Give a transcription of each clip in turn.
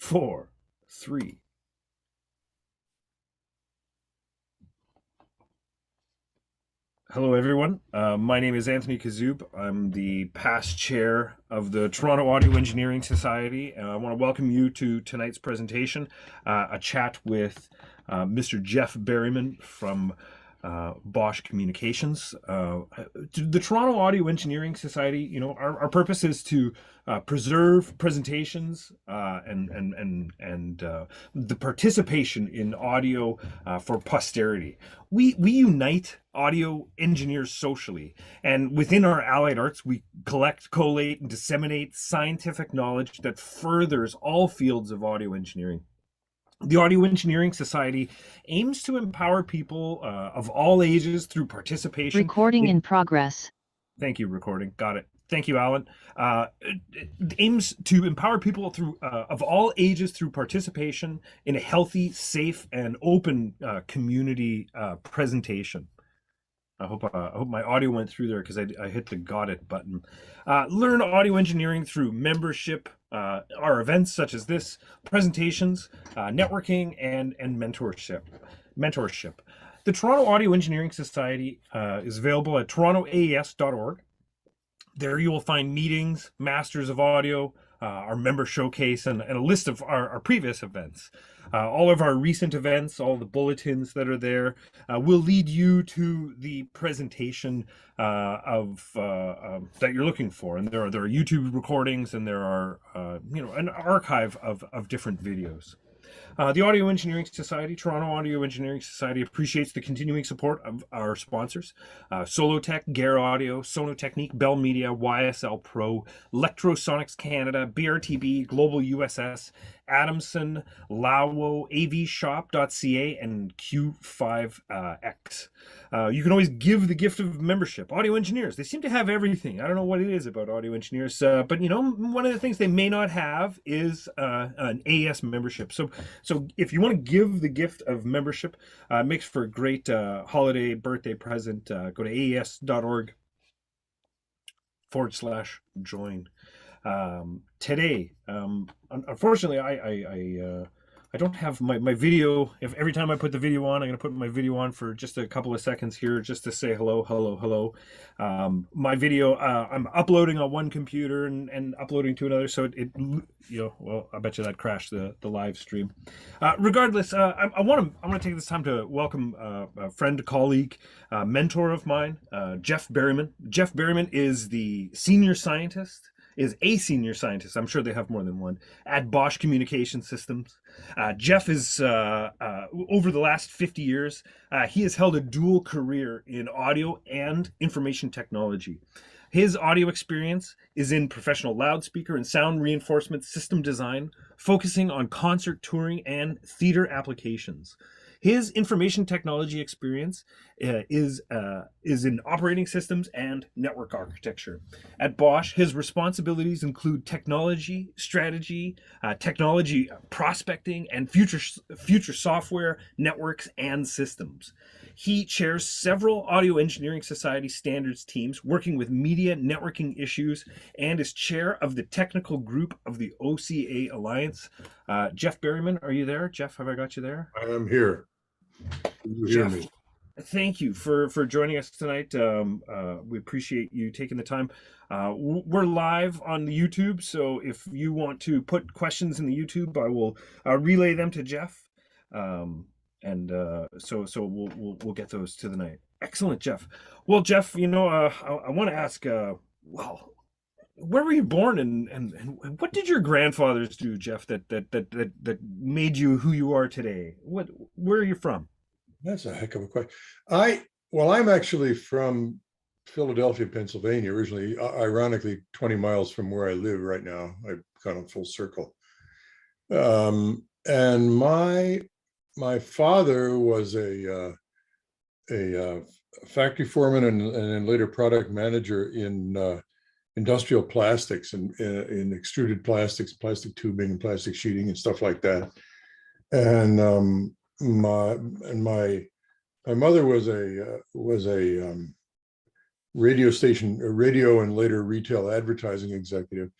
4, 3. Hello, everyone. My name is Anthony Kazub. I'm the past chair of the Toronto Audio Engineering Society, and I want to welcome you to tonight's presentation, a chat with Mr. Jeff Berryman from Bosch Communications. The Toronto Audio Engineering Society, our purpose is to preserve presentations and the participation in audio for posterity. We unite audio engineers socially, and within our allied arts, we collect, collate, and disseminate scientific knowledge that furthers all fields of audio engineering. The Audio Engineering Society aims to empower people of all ages through participation. Recording in progress. Thank you, recording. Got it. Thank you, Alan. It aims to empower people through of all ages through participation in a healthy, safe, and open community presentation. I hope my audio went through there because I hit the got it button. Learn audio engineering through membership, our events such as this, presentations, networking, and mentorship. The Toronto Audio Engineering Society is available at torontoaes.org. There you will find meetings, Masters of Audio, our member showcase, and a list of our previous events. All of our recent events, all the bulletins that are there, will lead you to the presentation that you're looking for. And there are YouTube recordings, and there are an archive of different videos. The Audio Engineering Society, Toronto Audio Engineering Society, appreciates the continuing support of our sponsors, Solotech, Gear Audio, Sonotechnique, Bell Media, YSL Pro, Electrosonics Canada, BRTB, Global USS, Adamson, Lawo, avshop.ca, and Q5X. You can always give the gift of membership. Audio engineers, they seem to have everything. I don't know what it is about audio engineers, but one of the things they may not have is an AS membership. So if you want to give the gift of membership, it makes for a great holiday, birthday present. Go to aes.org/join. Today, unfortunately, I don't have my video. If every time I put the video on, I'm going to put my video on for just a couple of seconds here, just to say hello. My video, I'm uploading on one computer and uploading to another, so well, I bet you that crashed the live stream. Regardless, I want to take this time to welcome a friend, colleague, mentor of mine, Jeff Berryman. Jeff Berryman is a senior scientist. I'm sure they have more than one, at Bosch Communications Systems. Jeff is, over the last 50 years, he has held a dual career in audio and information technology. His audio experience is in professional loudspeaker and sound reinforcement system design, focusing on concert touring and theater applications. His information technology experience is in operating systems and network architecture. At Bosch, his responsibilities include technology, strategy, technology prospecting, and future software, networks, and systems. He chairs several Audio Engineering Society standards teams working with media networking issues and is chair of the technical group of the OCA Alliance. Jeff Berryman, are you there? Jeff, have I got you there? I am here. You hear me? Thank you for joining us tonight. We appreciate you taking the time. We're live on the YouTube, so if you want to put questions in the YouTube, I will relay them to Jeff, so we'll get those to the night. Excellent, Jeff. Well, Jeff, I want to ask, where were you born, and what did your grandfathers do, Jeff, that made you who you are today? Where are you from? That's a heck of a question. I'm actually from Philadelphia, Pennsylvania, originally, ironically, 20 miles from where I live right now. I've gone full circle. And my father was a factory foreman and later product manager in industrial plastics and in extruded plastics, plastic tubing and plastic sheeting and stuff like that. And my mother was a radio and later retail advertising executive.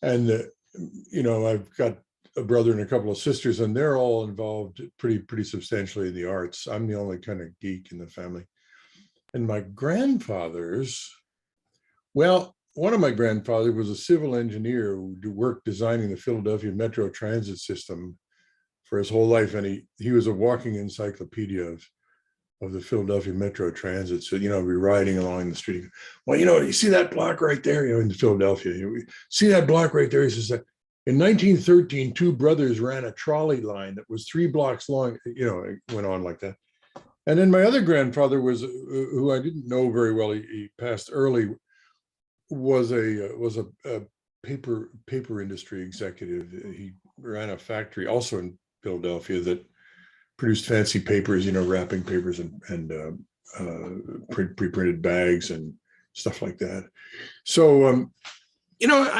And I've got a brother and a couple of sisters, and they're all involved pretty substantially in the arts. I'm the only kind of geek in the family. And my grandfathers, well, one of my grandfathers was a civil engineer who worked designing the Philadelphia Metro Transit System for his whole life, and he was a walking encyclopedia of the Philadelphia Metro Transit. So, we're riding along the street. Well, you see that block right there, in Philadelphia. See that block right there? He says that in 1913, two brothers ran a trolley line that was 3 blocks long. It went on like that. And then my other grandfather was, who I didn't know very well. He passed early. Was a paper industry executive. He ran a factory also in Philadelphia that produced fancy papers, wrapping papers and pre-printed bags and stuff like that. So, I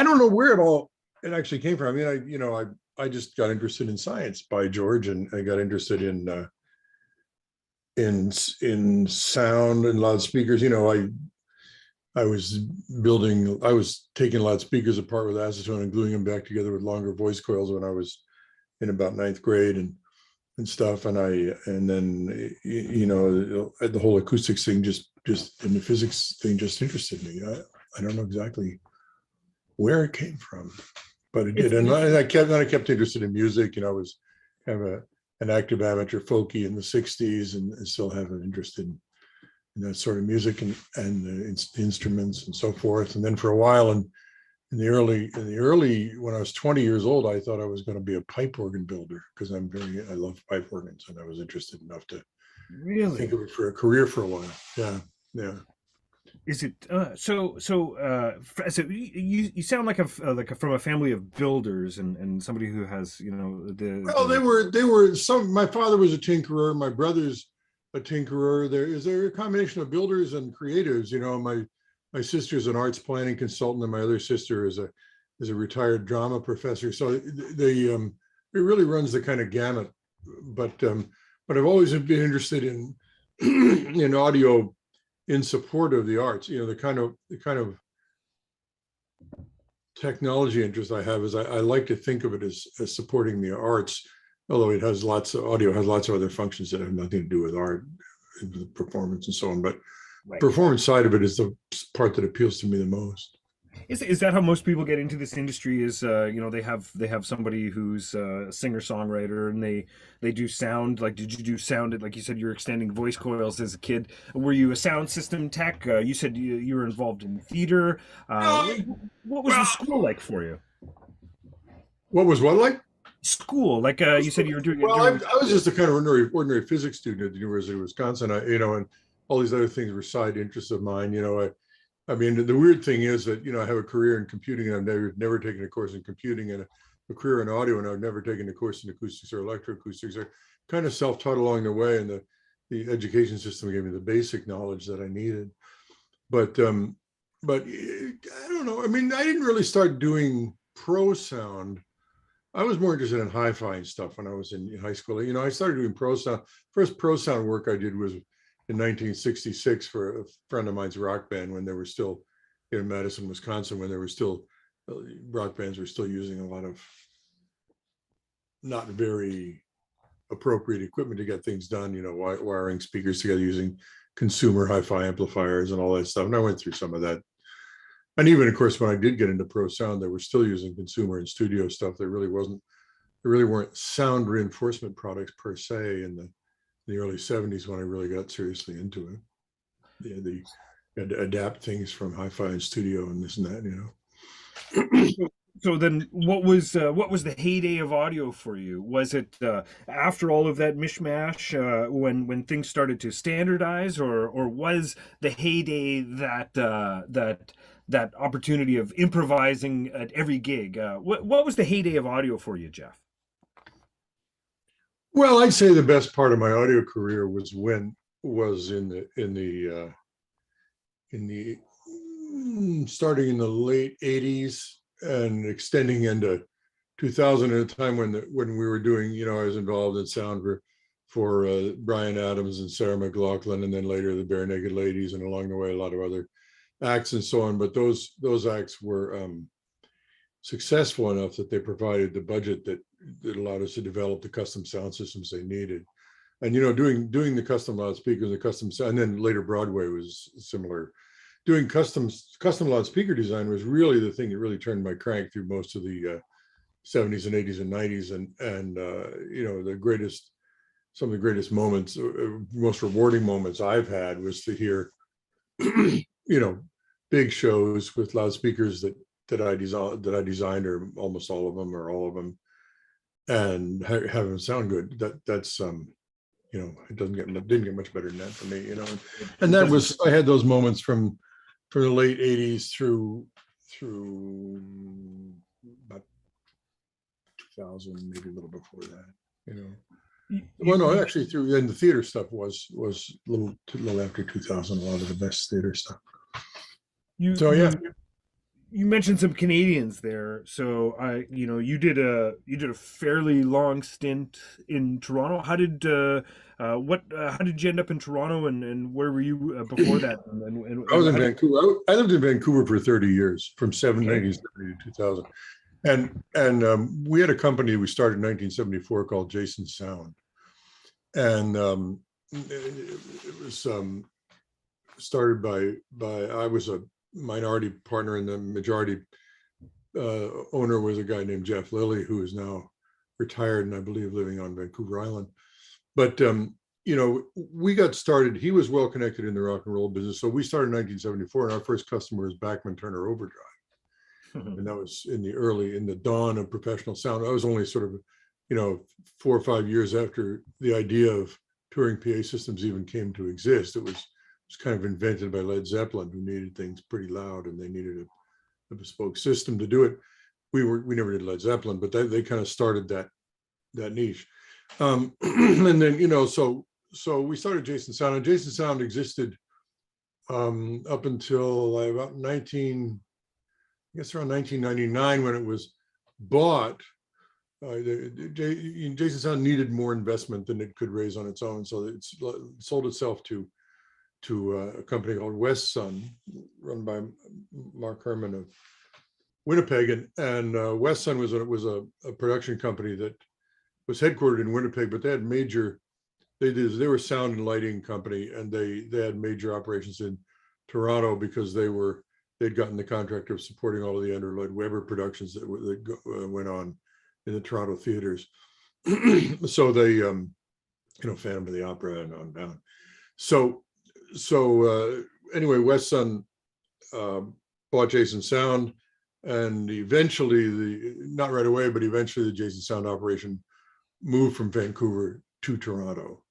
don't know where it actually came from. I mean, I just got interested in science, by George, and I got interested in sound and loudspeakers. I was taking loudspeakers apart with acetone and gluing them back together with longer voice coils when I was in about 9th grade and stuff. And then the whole acoustics thing and the physics thing just interested me. I don't know exactly where it came from, but it did. And I kept interested in music. I was kind of an active amateur folkie in the 60s and still have an interest in that sort of music and the instruments and so forth. And then for a while in the early when I was 20 years old, I thought I was going to be a pipe organ builder because I love pipe organs, and I was interested enough to really think of it for a career for a while. Yeah. Is it so you sound like from a family of builders and somebody who has Well, they were some. My father was a tinkerer. My brother's a tinkerer. There a combination of builders and creatives. My sister's an arts planning consultant, and my other sister is a retired drama professor. So it really runs the kind of gamut. But I've always been interested in in audio in support of the arts. The kind of technology interest I have is I like to think of it as supporting the arts. Although audio has lots of other functions that have nothing to do with art, and performance and so on. But right. Performance side of it is the part that appeals to me the most. Is that how most people get into this industry? Is they have somebody who's a singer-songwriter and they do sound. Like, did you do sound? Like you said, you're extending voice coils as a kid. Were you a sound system tech? You said you were involved in theater. What was the school like for you? What was what like? School, like you said you were doing. Well, I was just a kind of ordinary physics student at the University of Wisconsin. And all these other things were side interests of mine. I mean, the weird thing is that I have a career in computing, and I've never taken a course in computing, and a career in audio, and I've never taken a course in acoustics or electroacoustics. I kind of self-taught along the way, and the education system gave me the basic knowledge that I needed. But I don't know. I mean, I didn't really start doing pro sound. I was more interested in hi-fi and stuff when I was in high school. I started doing pro sound. First pro sound work I did was in 1966 for a friend of mine's rock band when they were still in Madison, Wisconsin, when there were still rock bands were still using a lot of not very appropriate equipment to get things done, wiring speakers together using consumer hi-fi amplifiers and all that stuff. And I went through some of that. And even, of course, when I did get into pro sound, they were still using consumer and studio stuff. There really weren't sound reinforcement products per se in the early 70s when I really got seriously into it. You had to adapt things from hi-fi and studio and this and that, So then what was the heyday of audio for you? Was it after all of that mishmash when things started to standardize, or was the heyday that opportunity of improvising at every gig? What was the heyday of audio for you, Jeff? Well, I'd say the best part of my audio career was starting in the late 80s and extending into 2000 at a time when we were doing, I was involved in sound for Bryan Adams and Sarah McLachlan, and then later the Bare Naked Ladies, and along the way a lot of other acts and so on. But those acts were successful enough that they provided the budget that allowed us to develop the custom sound systems they needed. And doing the custom loudspeakers, the custom sound, and then later Broadway was similar. Doing custom loudspeaker design was really the thing that really turned my crank through most of the 70s and 80s and 90s, and some of the greatest moments, most rewarding moments I've had was to hear big shows with loudspeakers that I designed, or almost all of them, or all of them, and have them sound good. That's it didn't get much better than that for me, and that was, I had those moments from the late 80s through about 2000, maybe a little before that, Well, no, actually, and the theater stuff was a little after 2000. A lot of the best theater stuff. You mentioned some Canadians there, so you did a fairly long stint in Toronto. How did you end up in Toronto, and where were you before that? I was in Vancouver. I lived in Vancouver for 30 years, from 1970 to 2000, and we had a company we started in 1974 called Jason Sound, and it was started by I was a minority partner, and the majority owner was a guy named Jeff Lilly, who is now retired and I believe living on Vancouver Island. But we got started. He was well connected in the rock and roll business, so we started in 1974, and our first customer was Bachman Turner Overdrive, and that was in the dawn of professional sound. I was only sort of 4 or 5 years after the idea of touring PA systems even came to exist. It was kind of invented by Led Zeppelin, who needed things pretty loud, and they needed a bespoke system to do it. We never did Led Zeppelin, but they kind of started that niche. And then so we started Jason Sound, and Jason Sound existed up until about around 1999, when it was bought. Jason Sound needed more investment than it could raise on its own, so it sold itself to a company called West Sun, run by Mark Herman of Winnipeg, and West Sun was a production company that was headquartered in Winnipeg, but they had they were a sound and lighting company, and they had major operations in Toronto because they'd gotten the contract of supporting all of the Andrew Lloyd Webber productions that went on in the Toronto theaters. So they, Phantom of the Opera and on down. So anyway, West Sun bought Jason Sound, and eventually not right away, but eventually the Jason Sound operation moved from Vancouver to Toronto,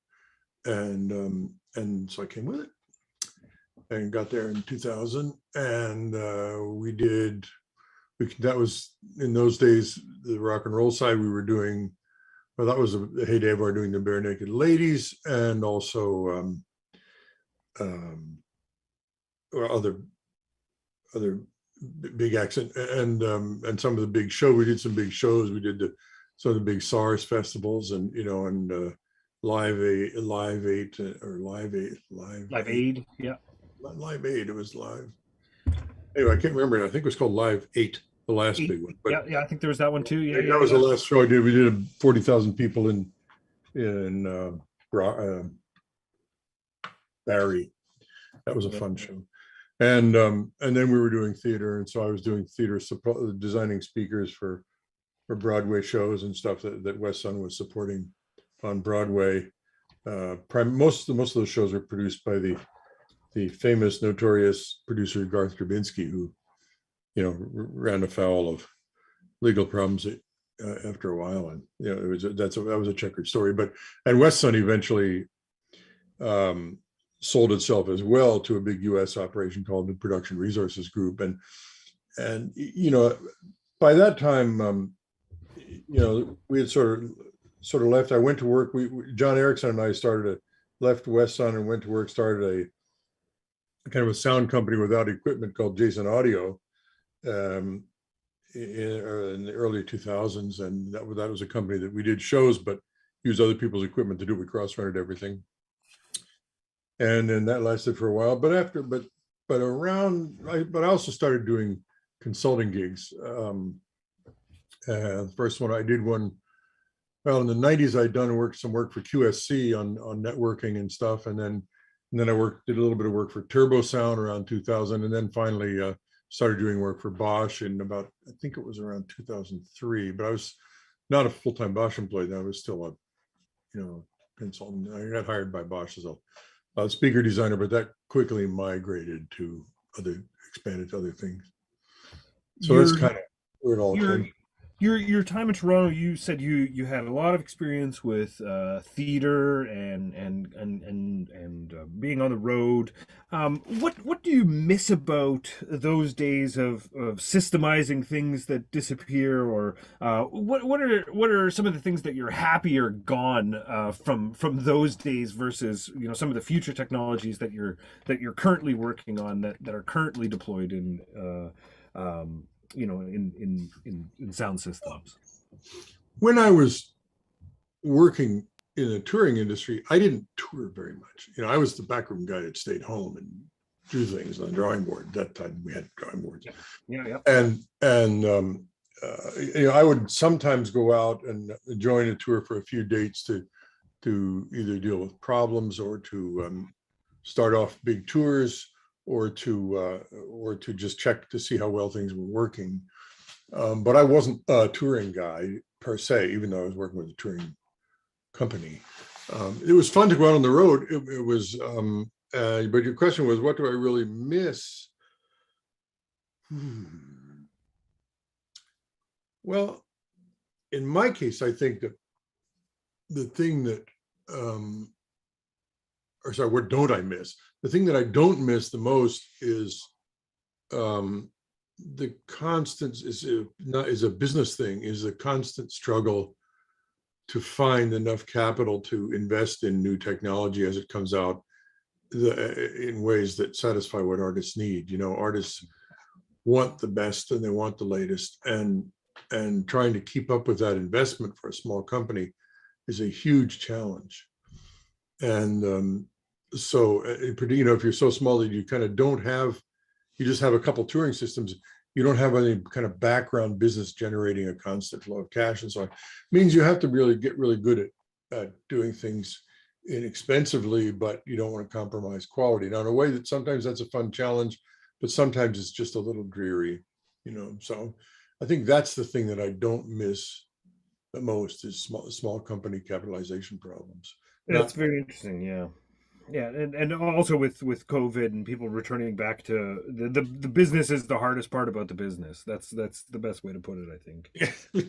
and so I came with it and got there in 2000, and that was, in those days, the rock and roll side. We were doing, well, that was a heyday of our doing the Bare Naked Ladies, and also other big acts, and some of the big shows. We did some big shows. We did some of the big SARS festivals, and Live Aid, yeah. Live Aid. It was live. Anyway, I can't remember. I think it was called Live 8, the last big one. But yeah, I think there was that one too. Yeah, that was the last show I did. We did 40,000 people in Barrie. That was a fun show. And then we were doing theater, and so I was doing theater, designing speakers for Broadway shows and stuff that West Sun was supporting on Broadway. Most of those shows were produced by the famous, notorious producer Garth Drabinsky, who ran afoul of legal problems after a while, and that was a checkered story. And West Sun eventually sold itself as well to a big U.S. operation called the Production Resources Group, and by that time, we had sort of left. I went to work. John Erickson and I left West Sun and went to work, started a kind of a sound company without equipment called Jason Audio in the early 2000s, and that was a company that we did shows but used other people's equipment to do. We cross-rented everything, and then that lasted for a while. But I also started doing consulting gigs. The first one I did one, well, in the 90s, I'd done some work for QSC on networking and stuff. And then I did a little bit of work for Turbo Sound around 2000. And then finally started doing work for Bosch in about, I think it was around 2003, but I was not a full-time Bosch employee then. I was still a, consultant. I got hired by Bosch as a speaker designer, but that quickly migrated to expanded to other things. So that's kind of where it all came. Your time in Toronto, you said you had a lot of experience with theater and being on the road. What do you miss about those days of systemizing things that disappear, or what are some of the things that you're happy are gone from those days versus some of the future technologies that you're currently working on that are currently deployed in in sound systems? When I was working in the touring industry, I didn't tour very much. I was the backroom guy that stayed home and drew things on the drawing board. At that time we had drawing boards. Yeah. And I would sometimes go out and join a tour for a few dates to either deal with problems or to start off big tours, or to just check to see how well things were working. But I wasn't a touring guy per se, even though I was working with a touring company. It was fun to go out on the road. It was, but your question was, what do I really miss? Well, in my case, I think that the thing that, or sorry, what don't I miss? The thing that I don't miss the most is the constant is a business thing, is the constant struggle to find enough capital to invest in new technology as it comes out in ways that satisfy what artists need. Artists want the best and they want the latest, and trying to keep up with that investment for a small company is a huge challenge. And so, if you're so small that you kind of you just have a couple touring systems, you don't have any kind of background business generating a constant flow of cash and so on. It means you have to really get really good at doing things inexpensively, but you don't want to compromise quality. Now, in a way that sometimes that's a fun challenge, but sometimes it's just a little dreary, So I think that's the thing that I don't miss the most is small company capitalization problems. That's very interesting. Yeah. Yeah, and also with COVID and people returning back to the business is the hardest part about the business. That's the best way to put it, I think.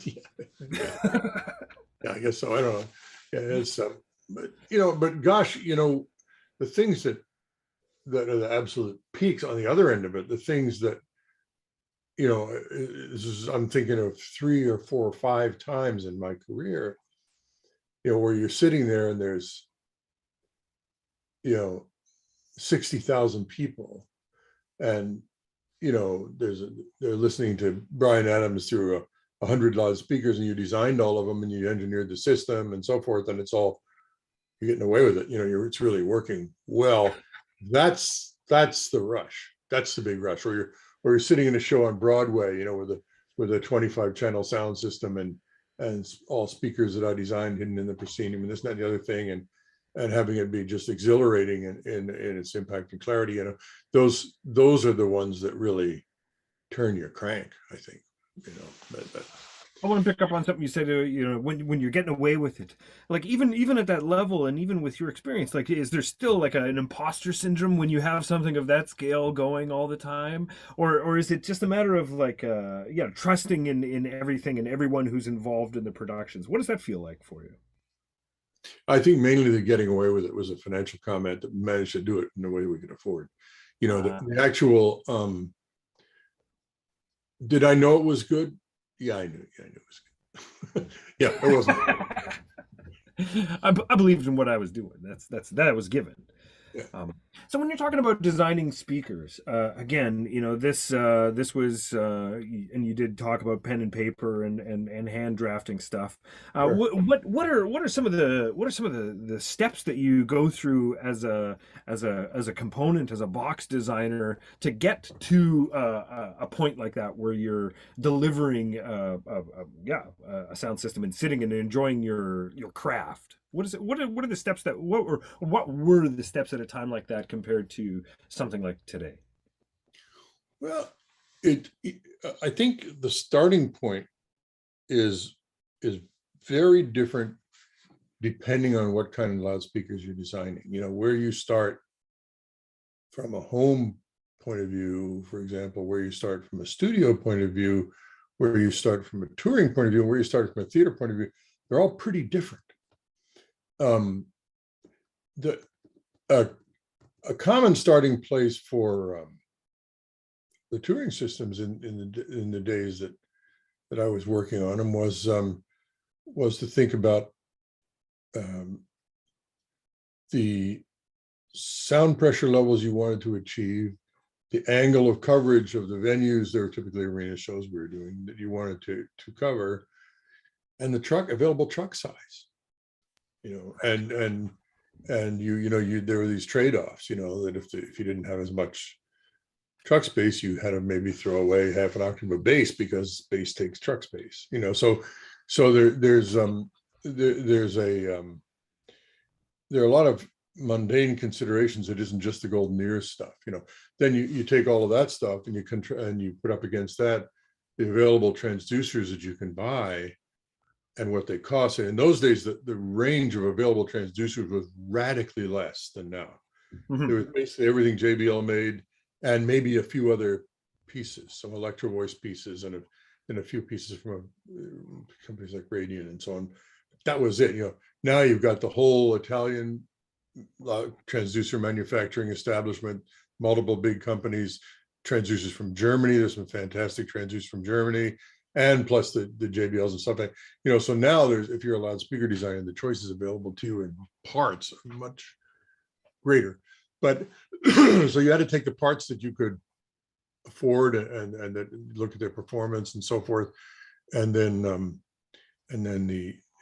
Yeah, I guess so. I don't know. Yeah, it's but gosh, the things that are the absolute peaks on the other end of it, the things that I'm thinking of 3 or 4 or 5 times in my career, where you're sitting there and there's 60,000 people, and they're listening to Bryan Adams through 100 loudspeakers, and you designed all of them and you engineered the system and so forth, and you're getting away with it. It's really working well. That's the rush. That's the big rush. Or you're sitting in a show on Broadway, with a 25 channel sound system and all speakers that I designed hidden in the proscenium and this, that, and the other thing, and having it be just exhilarating in its impact and clarity. Those are the ones that really turn your crank, I think. I want to pick up on something you said. When you're getting away with it, like even at that level, and even with your experience, like, is there still like an imposter syndrome when you have something of that scale going all the time, or is it just a matter of like trusting in everything and everyone who's involved in the productions? What does that feel like for you? I think mainly the getting away with it was a financial comment that managed to do it in a way we could afford. The actual, did I know it was good? Yeah, I knew it was good. Yeah, it wasn't. I believed in what I was doing. That was given. Yeah. So when you're talking about designing speakers, again, this was, and you did talk about pen and paper and hand drafting stuff. Sure. What are some of the steps that you go through as a component, as a box designer, to get to a point like that where you're delivering a sound system and sitting and enjoying your craft? What is it? What are the steps that what were the steps at a time like that compared to something like today? Well, I think the starting point is is very different depending on what kind of loudspeakers you're designing. Where you start from a home point of view, for example, where you start from a studio point of view, where you start from a touring point of view, where you start from a theater point of view, they're all pretty different. Um, the a common starting place for the touring systems in the days that I was working on them was to think about the sound pressure levels you wanted to achieve, the angle of coverage of the venues. There were typically arena shows we were doing that you wanted to cover, and the available truck size. And there were these trade-offs. That if you didn't have as much truck space, you had to maybe throw away half an octave of bass because bass takes truck space. So there are a lot of mundane considerations. It isn't just the golden ears stuff. Then you take all of that stuff and you put up against that the available transducers that you can buy and what they cost. And in those days, the range of available transducers was radically less than now. Mm-hmm. There was basically everything JBL made, and maybe a few other pieces, some Electro Voice pieces, and a few pieces from companies like Radian and so on. That was it. Now you've got the whole Italian transducer manufacturing establishment, multiple big companies, transducers from Germany. There's some fantastic transducers from Germany, and plus the JBLs and stuff like, so now if you're a loudspeaker designer, the choices available to you in parts are much greater. But so you had to take the parts that you could afford and that look at their performance and so forth, and then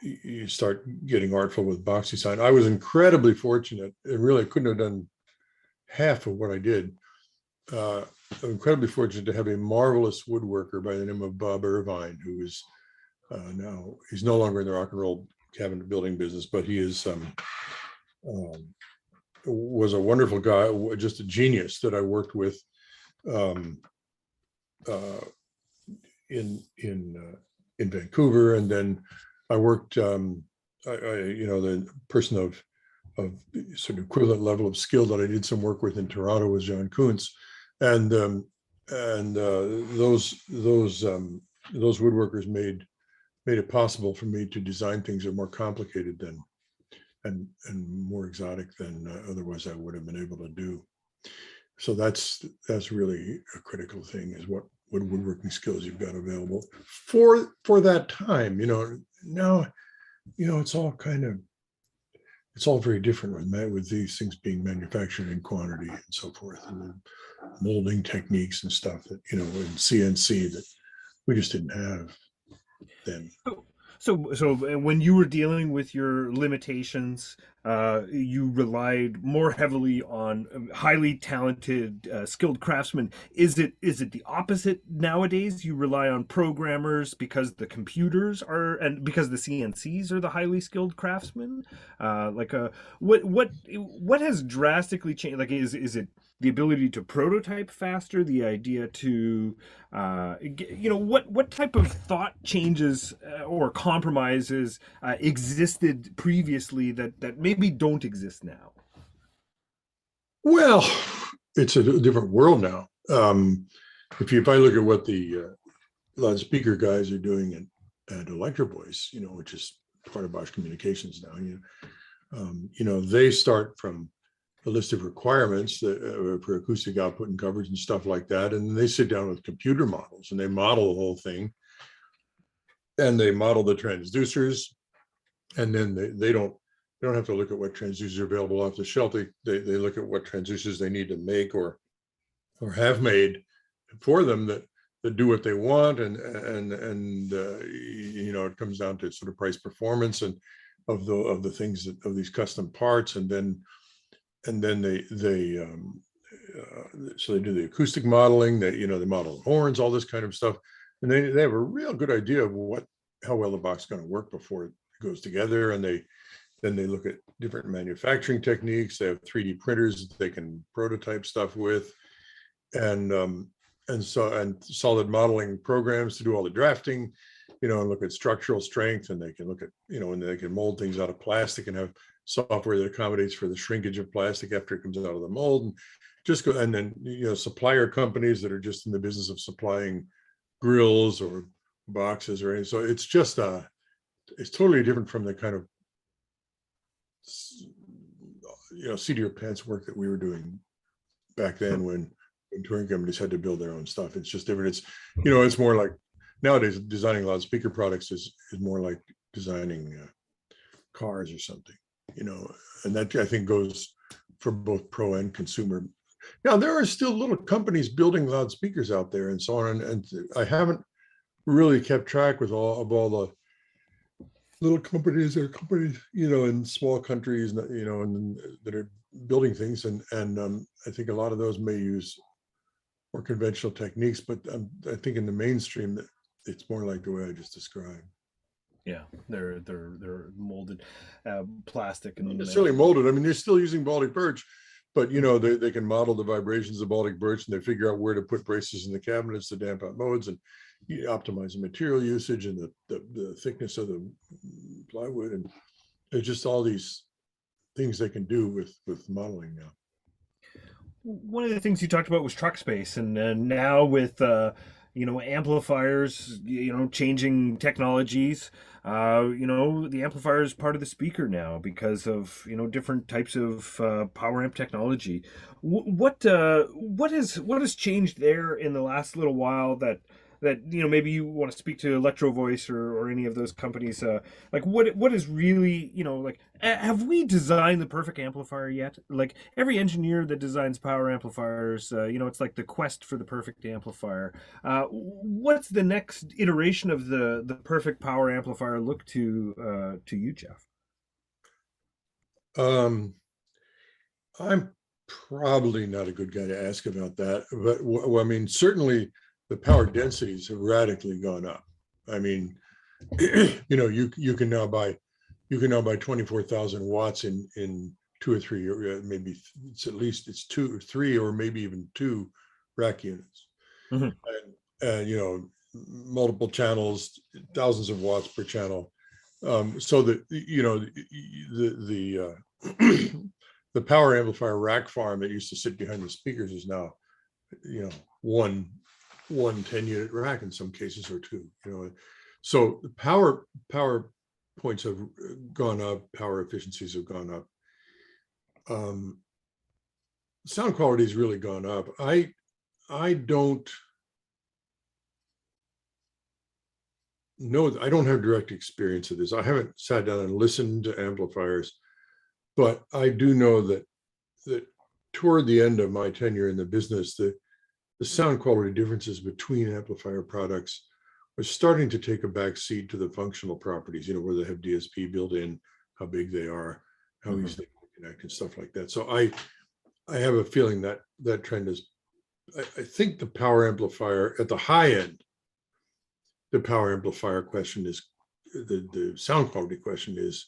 you start getting artful with box design. I was incredibly fortunate, and really couldn't have done half of what I did. I'm incredibly fortunate to have a marvelous woodworker by the name of Bob Irvine, who is he's no longer in the rock and roll cabinet building business, but he is was a wonderful guy, just a genius that I worked with in Vancouver, and then I worked the person of sort of equivalent level of skill that I did some work with in Toronto was John Kuntz, and those woodworkers made it possible for me to design things that are more complicated than and more exotic than otherwise I would have been able to do. So that's really a critical thing, is what woodworking skills you've got available for that time. Now it's all very different with these things being manufactured in quantity and so forth, and molding techniques and stuff that in CNC that we just didn't have then. So when you were dealing with your limitations, you relied more heavily on highly talented, skilled craftsmen. Is it the opposite nowadays? You rely on programmers because the computers are, and because the CNCs are the highly skilled craftsmen? What has drastically changed? Like, is it the ability to prototype faster, the idea to what type of thought changes or compromises existed previously that maybe don't exist now? Well, it's a different world now. If I look at what the loudspeaker guys are doing at Electro Voice, which is part of Bosch Communications now, they start from a list of requirements for acoustic output and coverage and stuff like that. And they sit down with computer models and they model the whole thing. And they model the transducers. And then they don't they don't have to look at what transducers are available off the shelf. They look at what transducers they need to make or have made for them that do what they want, and you know, it comes down to sort of price performance and of the things that, of these custom parts, and then they so they do the acoustic modeling, that, you know, they model the horns, all this kind of stuff, and they have a real good idea of how well the box is going to work before it goes together. And then they look at different manufacturing techniques. They have 3D printers that they can prototype stuff with, and solid modeling programs to do all the drafting, you know, and look at structural strength. And they can look at, you know, and they can mold things out of plastic and have software that accommodates for the shrinkage of plastic after it comes out of the mold, and just go. And then, you know, supplier companies that are just in the business of supplying grills or boxes or anything. So it's just it's totally different from the kind of, you know, seat of your pants work that we were doing back then when touring companies had to build their own stuff. It's just different. It's, you know, it's more like nowadays designing loudspeaker products is more like designing cars or something, you know, and that I think goes for both pro and consumer. Now, there are still little companies building loudspeakers out there and so on, and I haven't really kept track with all the little companies or companies, you know, in small countries, you know, and that are building things, and I think a lot of those may use more conventional techniques, but I think in the mainstream that it's more like the way I just described. Yeah, they're molded plastic, and not necessarily molded. I mean, they're still using Baltic birch, but, you know, they can model the vibrations of Baltic birch, and they figure out where to put braces in the cabinets to damp out modes, and you optimize the material usage and the thickness of the plywood, and there's just all these things they can do with modeling now. One of the things you talked about was truck space, and now with you know, amplifiers, you know, changing technologies, you know, the amplifier is part of the speaker now because of, you know, different types of power amp technology. What has changed there in the last little while that you know, maybe you want to speak to Electro Voice or any of those companies, like what is really, you know, like, have we designed the perfect amplifier yet? Like every engineer that designs power amplifiers, you know, it's like the quest for the perfect amplifier. What's the next iteration of the perfect power amplifier look to you, Jeff? I'm probably not a good guy to ask about that, but well, I mean, certainly the power densities have radically gone up. I mean, you know, you can now buy 24,000 watts in 2 or 3, or maybe it's at least it's 2 or 3 or maybe even 2 rack units, and you know, multiple channels, thousands of watts per channel. So that, you know, the power amplifier rack farm that used to sit behind the speakers is now, you know, one 10-unit rack in some cases, or 2, you know. So the power points have gone up, power efficiencies have gone up. Sound quality has really gone up. I don't know, I don't have direct experience of this. I haven't sat down and listened to amplifiers, but I do know that toward the end of my tenure in the business, the sound quality differences between amplifier products was starting to take a back seat to the functional properties, you know, where they have DSP built in, how big they are, how easy they can connect and stuff like that. So I have a feeling that trend is, I think the power amplifier at the high end, the power amplifier question is, the sound quality question is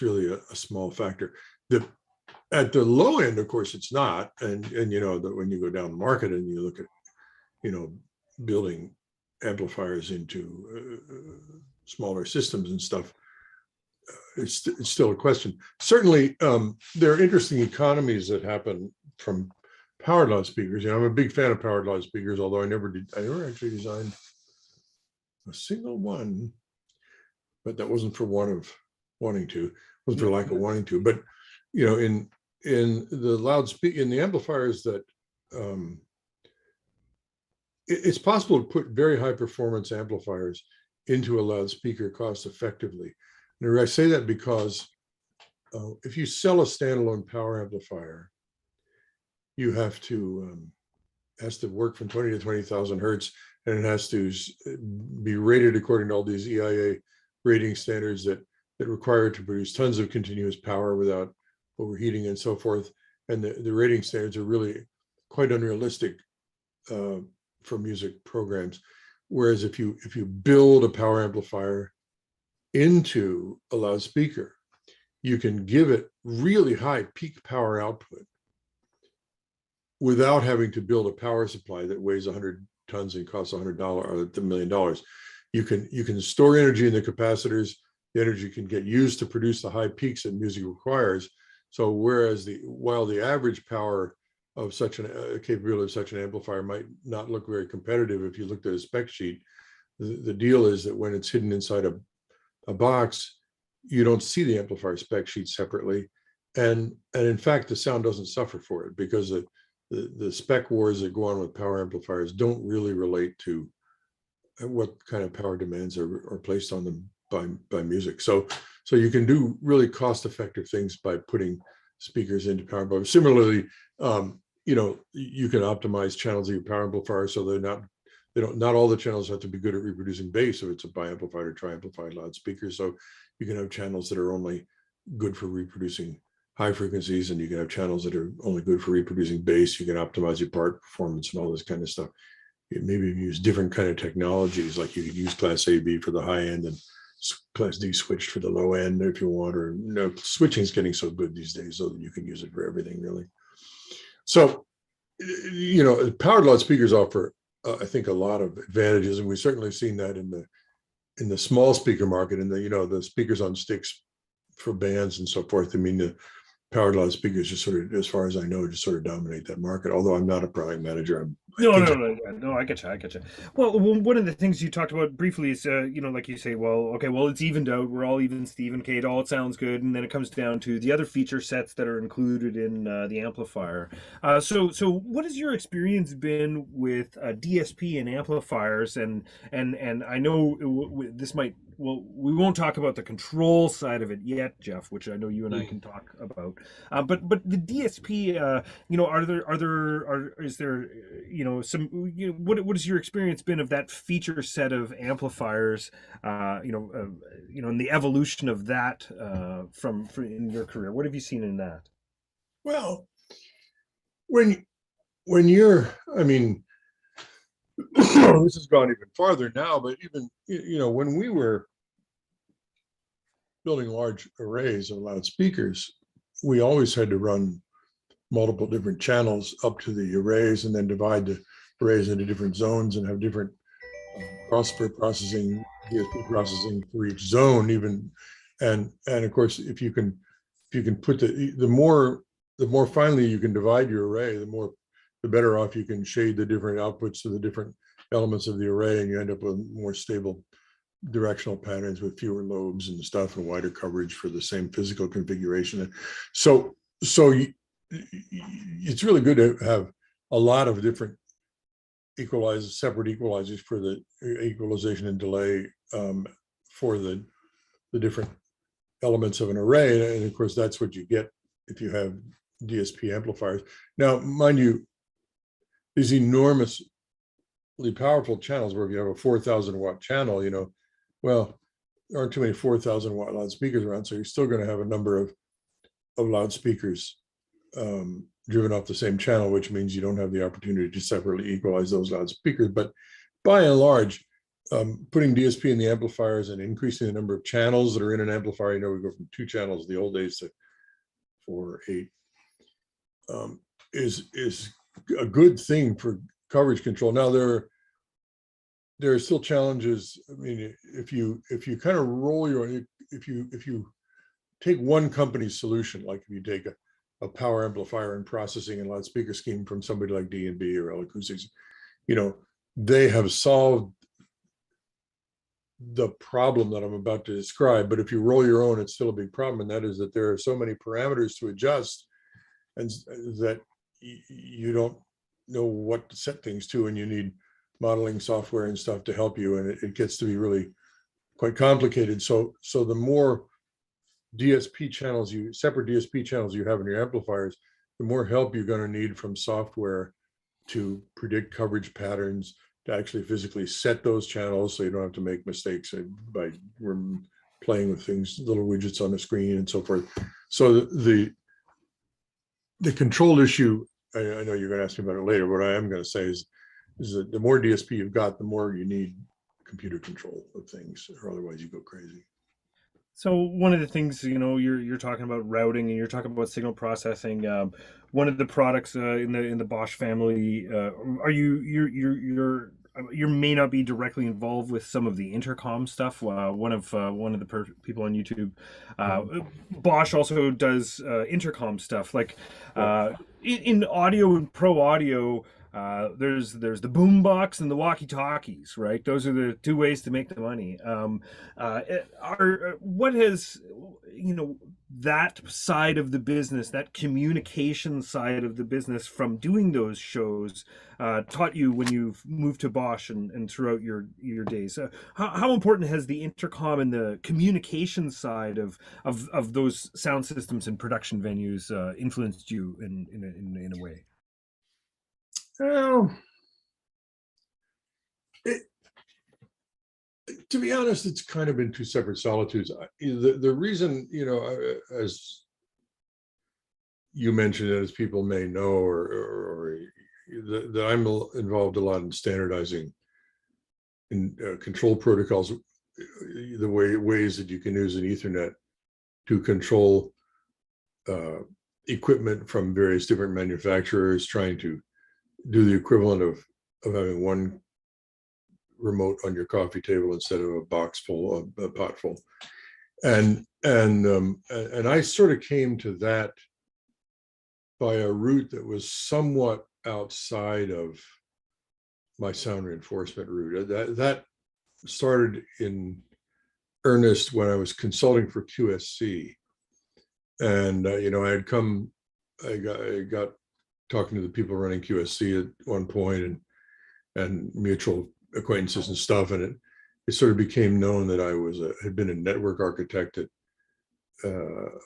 really a small factor. At the low end, of course, it's not. And you know, that when you go down the market and you look at, you know, building amplifiers into smaller systems and stuff, it's still a question. Certainly, there are interesting economies that happen from powered loudspeakers. You know, I'm a big fan of powered loudspeakers, although I never actually designed a single one, but that wasn't for wanting to, it wasn't for lack of wanting to. But, you know, in the amplifiers that it's possible to put very high performance amplifiers into a loudspeaker cost effectively. And I say that because if you sell a standalone power amplifier, you have to has to work from 20 to 20,000 hertz, and it has to be rated according to all these EIA rating standards that require it to produce tons of continuous power without overheating and so forth. And the rating standards are really quite unrealistic for music programs. Whereas if you build a power amplifier into a loudspeaker, you can give it really high peak power output without having to build a power supply that weighs 100 tons and costs $100 or $1 million. You can store energy in the capacitors. The energy can get used to produce the high peaks that music requires. So whereas while the average power of such a capability of such an amplifier might not look very competitive if you looked at a spec sheet, the deal is that when it's hidden inside a box, you don't see the amplifier spec sheet separately, and in fact the sound doesn't suffer for it, because the spec wars that go on with power amplifiers don't really relate to what kind of power demands are placed on them by music. So you can do really cost-effective things by putting speakers into power amplifiers. Similarly, you can optimize channels of your power amplifier so not all the channels have to be good at reproducing bass if it's a bi-amplified or tri-amplified loudspeaker. So you can have channels that are only good for reproducing high frequencies, and you can have channels that are only good for reproducing bass. You can optimize your part performance and all this kind of stuff. Maybe you use different kind of technologies, like you could use Class A, B for the high end and Class D switched for the low end if you want, or switching is getting so good these days so that you can use it for everything really. So, powered loudspeakers offer, I think, a lot of advantages, and we've certainly seen that in the small speaker market, and the speakers on sticks for bands and so forth. I mean, the powered loudspeakers just sort of, as far as I know, just sort of dominate that market. Although I'm not a product manager, No, I get you. Well, one of the things you talked about briefly is, like you say, it's evened out. We're all even Stephen K. It all sounds good, and then it comes down to the other feature sets that are included in the amplifier. So what has your experience been with DSP and amplifiers? And I know this might. Well, we won't talk about the control side of it yet, Jeff, which I know you and I can talk about. But the DSP, is there some, what has your experience been of that feature set of amplifiers, and the evolution of that from in your career? What have you seen in that? Well, when you're, I mean, this has gone even farther now, but even, when we were building large arrays of loudspeakers, we always had to run multiple different channels up to the arrays and then divide the arrays into different zones and have different cross-spur processing, DSP processing for each zone even. And of course, if you can put the more finely you can divide your array, the better off you can shade the different outputs to the different elements of the array, and you end up with more stable directional patterns with fewer lobes and stuff, and wider coverage for the same physical configuration. So it's really good to have a lot of different separate equalizers for the equalization and delay for the different elements of an array. And of course, that's what you get if you have DSP amplifiers. Now, mind you, these enormously powerful channels, where if you have a 4,000 watt channel, well, there aren't too many 4,000 watt loudspeakers around, so you're still going to have a number of loudspeakers driven off the same channel, which means you don't have the opportunity to separately equalize those loudspeakers. But by and large, putting DSP in the amplifiers and increasing the number of channels that are in an amplifier, we go from 2 channels in the old days to 4 or 8, is a good thing for coverage control. Now, there are still challenges. I mean, if you kind of if you take one company's solution, like if you take a power amplifier and processing and loudspeaker scheme from somebody like D&B or L Acoustics, they have solved the problem that I'm about to describe. But if you roll your own, it's still a big problem, and that is that there are so many parameters to adjust, and that you don't know what to set things to, and you need modeling software and stuff to help you, and it gets to be really quite complicated. So the more DSP channels separate DSP channels you have in your amplifiers, the more help you're going to need from software to predict coverage patterns, to actually physically set those channels so you don't have to make mistakes by playing with things, little widgets on the screen and so forth. So the control issue, I know you're going to ask me about it later. What I am going to say is that the more DSP you've got, the more you need computer control of things, or otherwise you go crazy. So one of the things, you're talking about routing and you're talking about signal processing. One of the products in the Bosch family, you may not be directly involved with some of the intercom stuff. One of the people on YouTube, Bosch also does intercom stuff. Like in audio and pro audio, there's the boom box and the walkie talkies, right? Those are the two ways to make the money. What has that side of the business, that communication side of the business, from doing those shows, taught you when you've moved to Bosch and throughout your days? How important has the intercom and the communication side of those sound systems and production venues influenced you in a way? Well, to be honest, it's kind of been two separate solitudes. The reason, as you mentioned, as people may know, or that I'm involved a lot in standardizing in control protocols, the ways that you can use an Ethernet to control equipment from various different manufacturers, trying to do the equivalent of having one remote on your coffee table instead of a box full of a pot full. And I sort of came to that by a route that was somewhat outside of my sound reinforcement route. That started in earnest when I was consulting for QSC. And I got talking to the people running QSC at one point, and mutual acquaintances and stuff, and it sort of became known that I had been a network architect of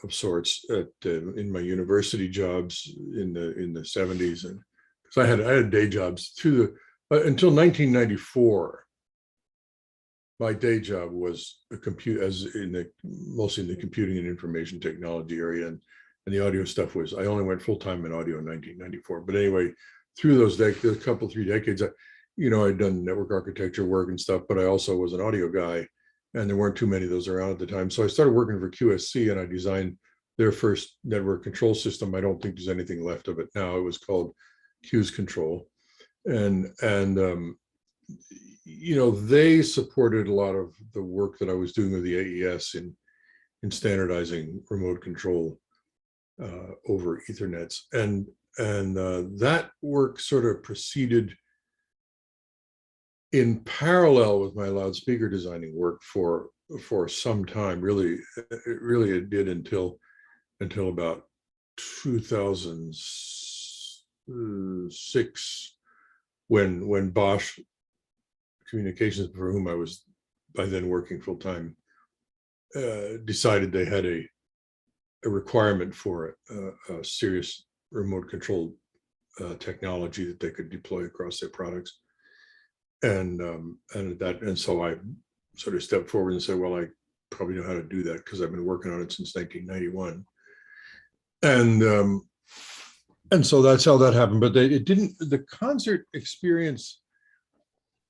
sorts in my university jobs in the 70s, and because I had day jobs until 1994. My day job was mostly in the computing and information technology area, and the audio stuff I only went full-time in audio in 1994. But anyway, through those couple, 3 decades, I'd done network architecture work and stuff, but I also was an audio guy, and there weren't too many of those around at the time. So I started working for QSC, and I designed their first network control system. I don't think there's anything left of it now. It was called Q's Control. And they supported a lot of the work that I was doing with the AES in standardizing remote control over Ethernets, and that work sort of proceeded in parallel with my loudspeaker designing work for some time. Really, it did until about 2006, when Bosch Communications, for whom I was by then working full time, decided they had a requirement for a serious remote control technology that they could deploy across their products, and so I sort of stepped forward and said, well, I probably know how to do that because I've been working on it since 1991, and so that's how that happened. But the concert experience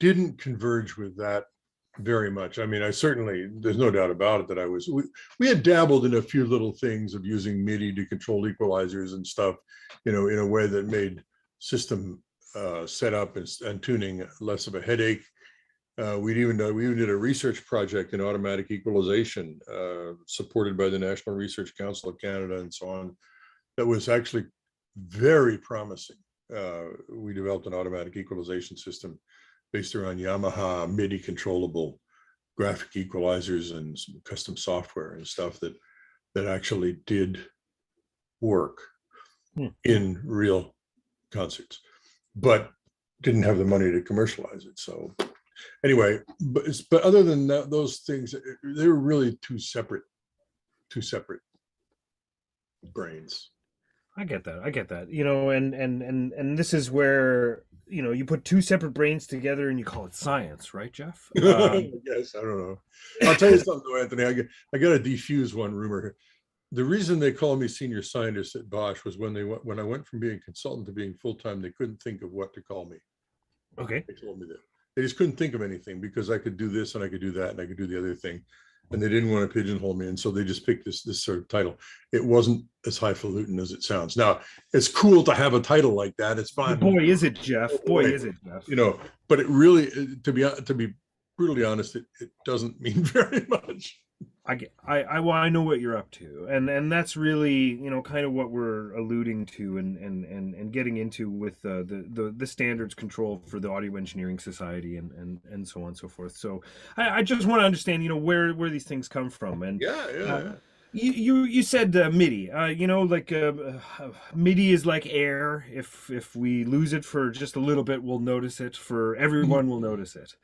didn't converge with that very much. I mean, there's no doubt about it that we had dabbled in a few little things of using MIDI to control equalizers and stuff, in a way that made system setup and tuning less of a headache. We even did a research project in automatic equalization, supported by the National Research Council of Canada and so on, that was actually very promising. We developed an automatic equalization system based around Yamaha MIDI controllable graphic equalizers and some custom software and stuff that actually did work in real concerts, but didn't have the money to commercialize it. So anyway, but other than that, those things, they were really two separate two separate brains. I get that. I get that. And this is where, you put two separate brains together and you call it science, right, Jeff? I guess, I don't know. I'll tell you something though, Anthony. I got to defuse one rumor. The reason they called me senior scientist at Bosch was when I went from being consultant to being full-time, they couldn't think of what to call me. Okay. They told me that. They just couldn't think of anything because I could do this and I could do that and I could do the other thing. And they didn't want to pigeonhole me. And so they just picked this sort of title. It wasn't as highfalutin as it sounds. Now, it's cool to have a title like that. It's fine. Boy, is it, Jeff. Boy, is it, Jeff. But it really, to be brutally honest, it doesn't mean very much. I know what you're up to, and that's really kind of what we're alluding to and getting into with the standards control for the Audio Engineering Society and so on and so forth. So I just want to understand where these things come from. And yeah. You said MIDI. MIDI is like air. If we lose it for just a little bit, we'll notice it. For everyone, will notice it.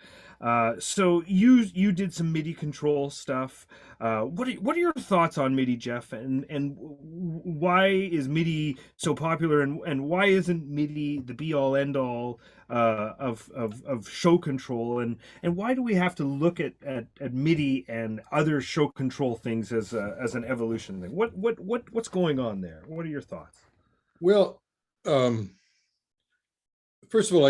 So you did some MIDI control stuff. What are your thoughts on MIDI, Jeff? And why is MIDI so popular? And why isn't MIDI the be all end all of show control? And why do we have to look at MIDI and other show control things as an evolution thing? What's going on there? What are your thoughts? Well, first of all,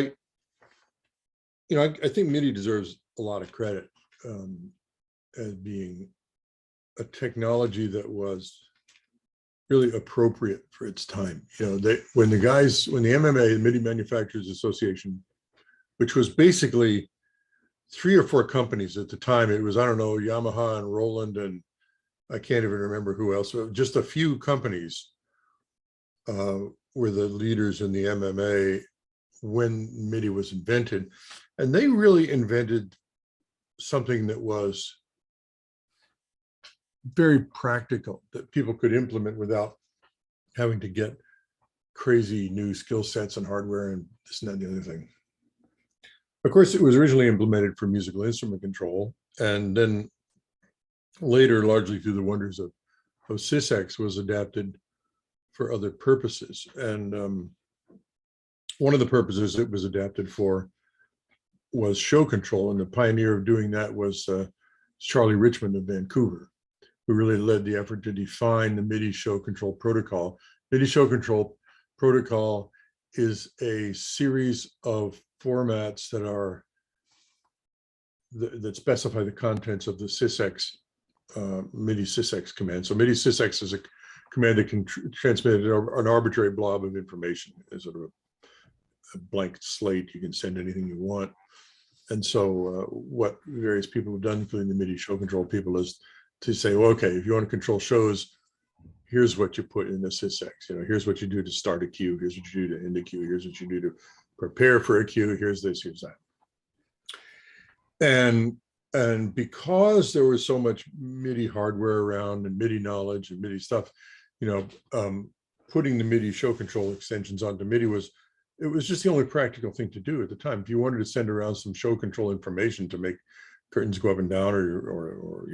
I think MIDI deserves a lot of credit as being a technology that was really appropriate for its time. When the MMA, the MIDI Manufacturers Association, which was basically 3 or 4 companies at the time, it was, I don't know, Yamaha and Roland, and I can't even remember who else, just a few companies were the leaders in the MMA when MIDI was invented. And they really invented something that was very practical, that people could implement without having to get crazy new skill sets and hardware and this and that and the other thing. Of course, it was originally implemented for musical instrument control, and then later, largely through the wonders of Sysx, was adapted for other purposes. And one of the purposes it was adapted for was show control, and the pioneer of doing that was Charlie Richmond of Vancouver, who really led the effort to define the MIDI show control protocol. MIDI show control protocol is a series of formats that specify the contents of the Sysx MIDI Sysx command. So MIDI Sysx is a command that can transmit an arbitrary blob of information as sort of a blank slate. You can send anything you want. And so what various people have done, including the MIDI show control people, is to say, well, okay, if you want to control shows, here's what you put in the Sysx. Here's what you do to start a cue. Here's what you do to end a cue. Here's what you do to prepare for a cue. Here's this, here's that. And because there was so much MIDI hardware around and MIDI knowledge and MIDI stuff, putting the MIDI show control extensions onto MIDI was just the only practical thing to do at the time. If you wanted to send around some show control information to make curtains go up and down, or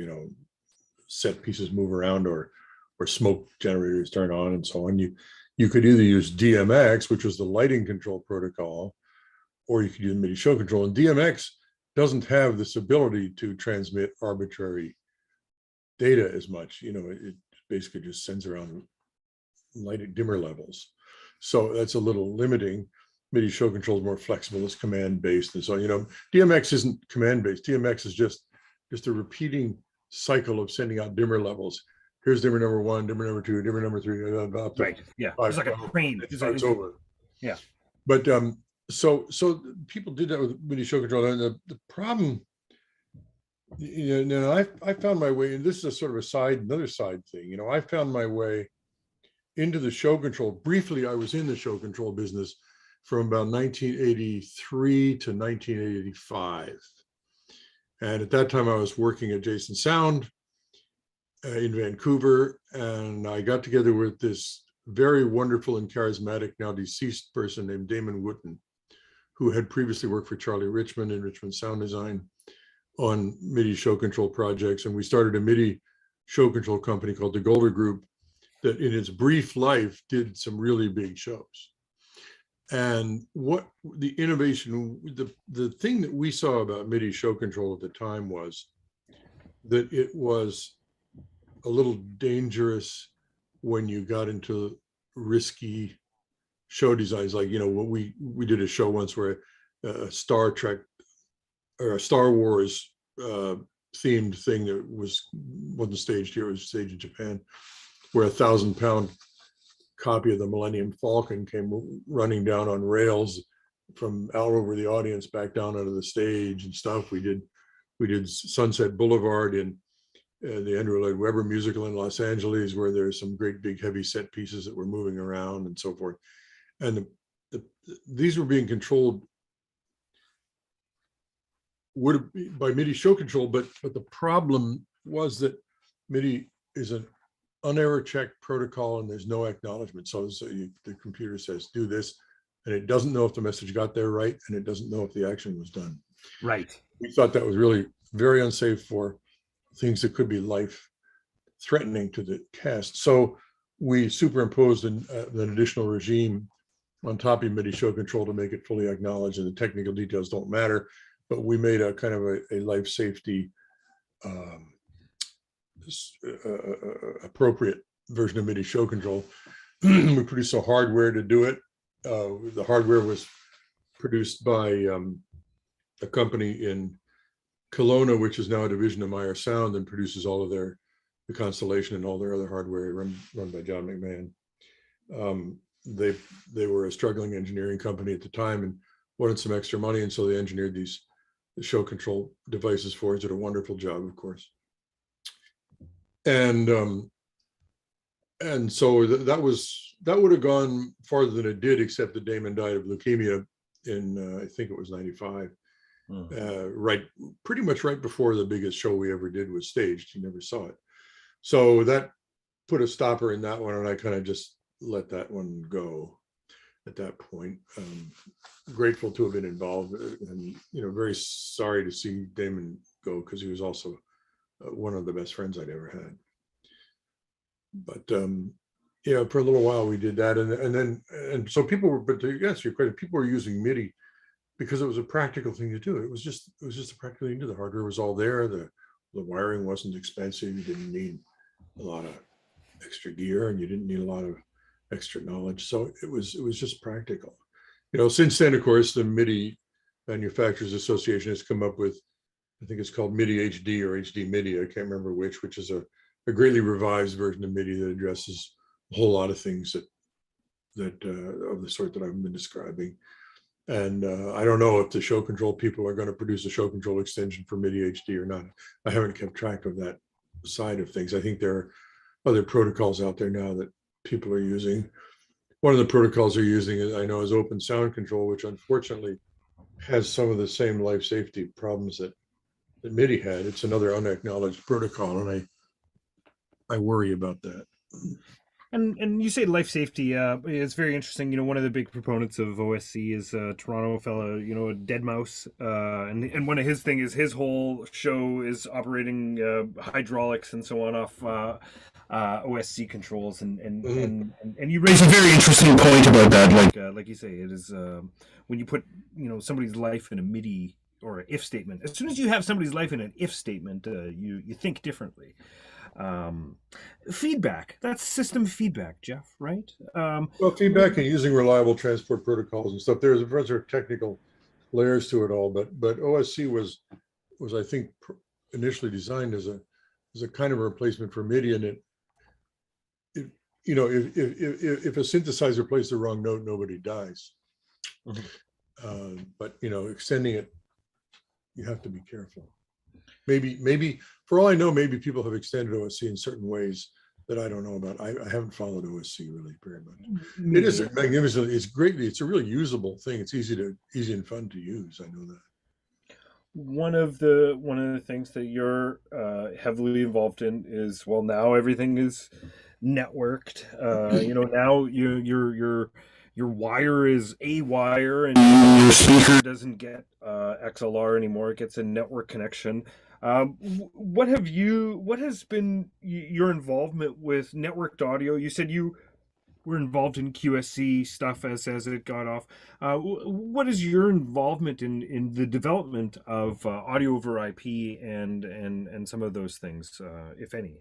set pieces move around, or smoke generators turn on and so on, you could either use DMX, which was the lighting control protocol, or you could use MIDI show control. And DMX doesn't have this ability to transmit arbitrary data as much. It basically just sends around lighting dimmer levels. So that's a little limiting. MIDI show control is more flexible, it's command-based. And so, DMX isn't command-based. DMX is just a repeating cycle of sending out dimmer levels. Here's dimmer number 1, dimmer number 2, dimmer number 3. Right. Yeah. It's like a crane. It's over. Yeah. But so people did that with MIDI show control. And the problem, I found my way, and this is a sort of another side thing. I found my way into the show control. Briefly, I was in the show control business from about 1983 to 1985. And at that time, I was working at Jason Sound in Vancouver, and I got together with this very wonderful and charismatic, now deceased person named Damon Wooten, who had previously worked for Charlie Richmond in Richmond Sound Design on MIDI show control projects. And we started a MIDI show control company called the Golder Group that in its brief life did some really big shows. And what the innovation, the thing that we saw about MIDI show control at the time was that it was a little dangerous when you got into risky show designs. Like, you know, what we did a show once where a Star Trek or a Star Wars themed thing that wasn't staged here, it was staged in Japan, where 1,000-pound copy of the Millennium Falcon came running down on rails from out over the audience back down onto the stage and stuff. We did Sunset Boulevard in the Andrew Lloyd Webber musical in Los Angeles, where there's some great big heavy set pieces that were moving around and so forth. And these were being controlled by MIDI show control, but the problem was that MIDI is an unerror checked protocol and there's no acknowledgement. So the computer says do this, and it doesn't know if the message got there right, and it doesn't know if the action was done. Right. We thought that was really very unsafe for things that could be life threatening to the cast. So we superimposed an additional regime on top of MIDI show control to make it fully acknowledged, and the technical details don't matter, but we made a kind of a life safety appropriate version of MIDI show control. We produced some hardware to do it. The hardware was produced by a company in Kelowna, which is now a division of Meyer Sound and produces all of the Constellation and all their other hardware run by John McMahon. They were a struggling engineering company at the time and wanted some extra money, and so they engineered these show control devices for us. Did a wonderful job, of course. And so that would have gone farther than it did, except that Damon died of leukemia in I think it was 95. Pretty much right before the biggest show we ever did was staged. He never saw it. So that put a stopper in that one, and I kind of just let that one go at that point. Grateful to have been involved, and very sorry to see Damon go, because he was also one of the best friends I'd ever had. But for a little while we did that, and so people were, but to answer your question, people were using MIDI because it was a practical thing to do. It was just a practical thing to do. The hardware was all there. The wiring wasn't expensive. You didn't need a lot of extra gear, and you didn't need a lot of extra knowledge. So it was just practical. Since then, of course, the MIDI Manufacturers Association has come up with, I think it's called MIDI HD or HD MIDI. I can't remember which is a greatly revised version of MIDI that addresses a whole lot of things that of the sort that I've been describing. And I don't know if the show control people are going to produce a show control extension for MIDI HD or not. I haven't kept track of that side of things. I think there are other protocols out there now that people are using. One of the protocols they're using, I know, is Open Sound Control, which unfortunately has some of the same life safety problems that MIDI had. It's another unacknowledged protocol, and I worry about that. And you say life safety. It's very interesting. One of the big proponents of OSC is a Toronto fellow, Dead Mouse. And one of his thing is his whole show is operating hydraulics and so on off OSC controls. And you raise a very interesting point about that. Like you say, it is when you put somebody's life in a MIDI or an if statement. As soon as you have somebody's life in an if statement, you think differently. Feedback, that's system feedback, Jeff, right? Well, feedback and using reliable transport protocols and stuff. There's a bunch of technical layers to it all, but OSC was I think initially designed as a kind of a replacement for MIDI, and it if a synthesizer plays the wrong note, nobody dies. Mm-hmm. But extending it, you have to be careful. Maybe for all I know, maybe people have extended OSC in certain ways that I don't know about. I haven't followed OSC really very much. It is magnificent. It's great. It's a really usable thing. It's easy and fun to use. I know that. One of the things that you're heavily involved in is, well, now everything is networked. Now your wire is a wire, and your speaker doesn't get XLR anymore. It gets a network connection. What has been your involvement with networked audio? You said you were involved in QSC stuff as it got off. What is your involvement in the development of audio over IP and some of those things, if any?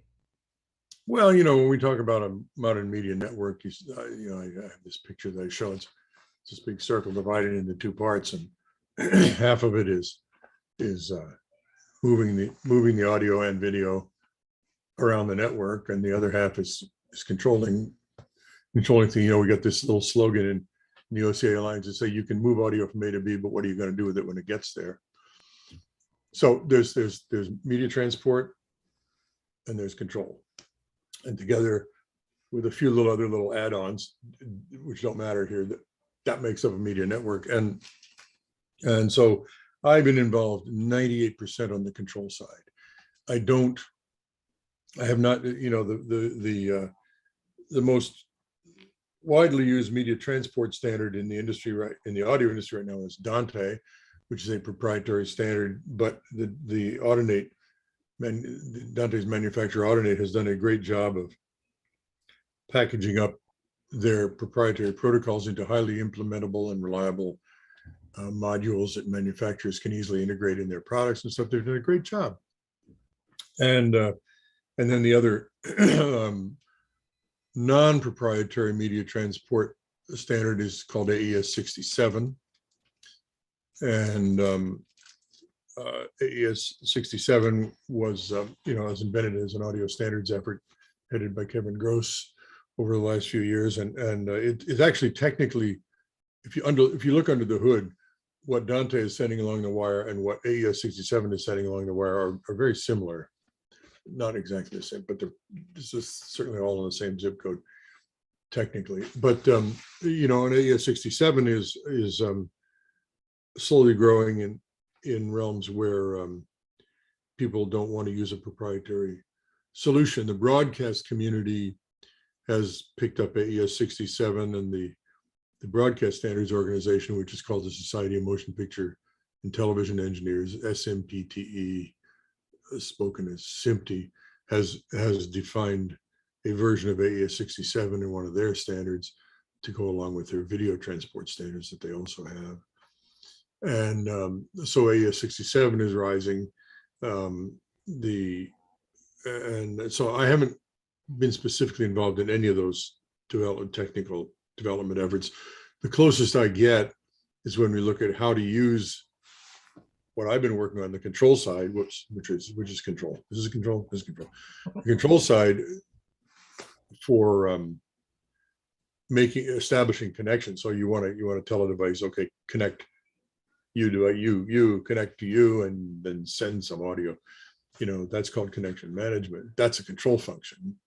Well, when we talk about a modern media network, I have this picture that I show. It's this big circle divided into two parts, and half of it is moving the audio and video around the network, and the other half is controlling thing. We got this little slogan in the OCA Alliance that say you can move audio from A to B, but what are you going to do with it when it gets there? So there's media transport and there's control, and together with a few other little add-ons, which don't matter here, that makes up a media network. And so I've been involved 98% on the control side. I have not, the most widely used media transport standard in the industry, right, in the audio industry right now, is Dante, which is a proprietary standard. But the Audinate, Dante's manufacturer Audinate, has done a great job of packaging up their proprietary protocols into highly implementable and reliable modules that manufacturers can easily integrate in their products and stuff. They've done a great job. And then the other non-proprietary media transport standard is called AES 67. And AES 67 was, was invented as an audio standards effort headed by Kevin Gross over the last few years. And it's actually technically, if you look under the hood, what Dante is sending along the wire and what AES 67 is sending along the wire are very similar. Not exactly the same, but this is certainly all in the same zip code technically. But and AES 67 is slowly growing in realms where people don't want to use a proprietary solution. The broadcast community has picked up AES 67, and the Broadcast Standards Organization, which is called the Society of Motion Picture and Television Engineers, SMPTE, spoken as SMPTE, has defined a version of AES 67 in one of their standards to go along with their video transport standards that they also have. And so AES 67 is rising. And so I haven't been specifically involved in any of those technical development efforts. The closest I get is when we look at how to use what I've been working on the control side, which is control. This is control. This is control. The control side for establishing connections. So you want to tell a device, okay, connect you to you connect to you, and then send some audio. That's called connection management. That's a control function.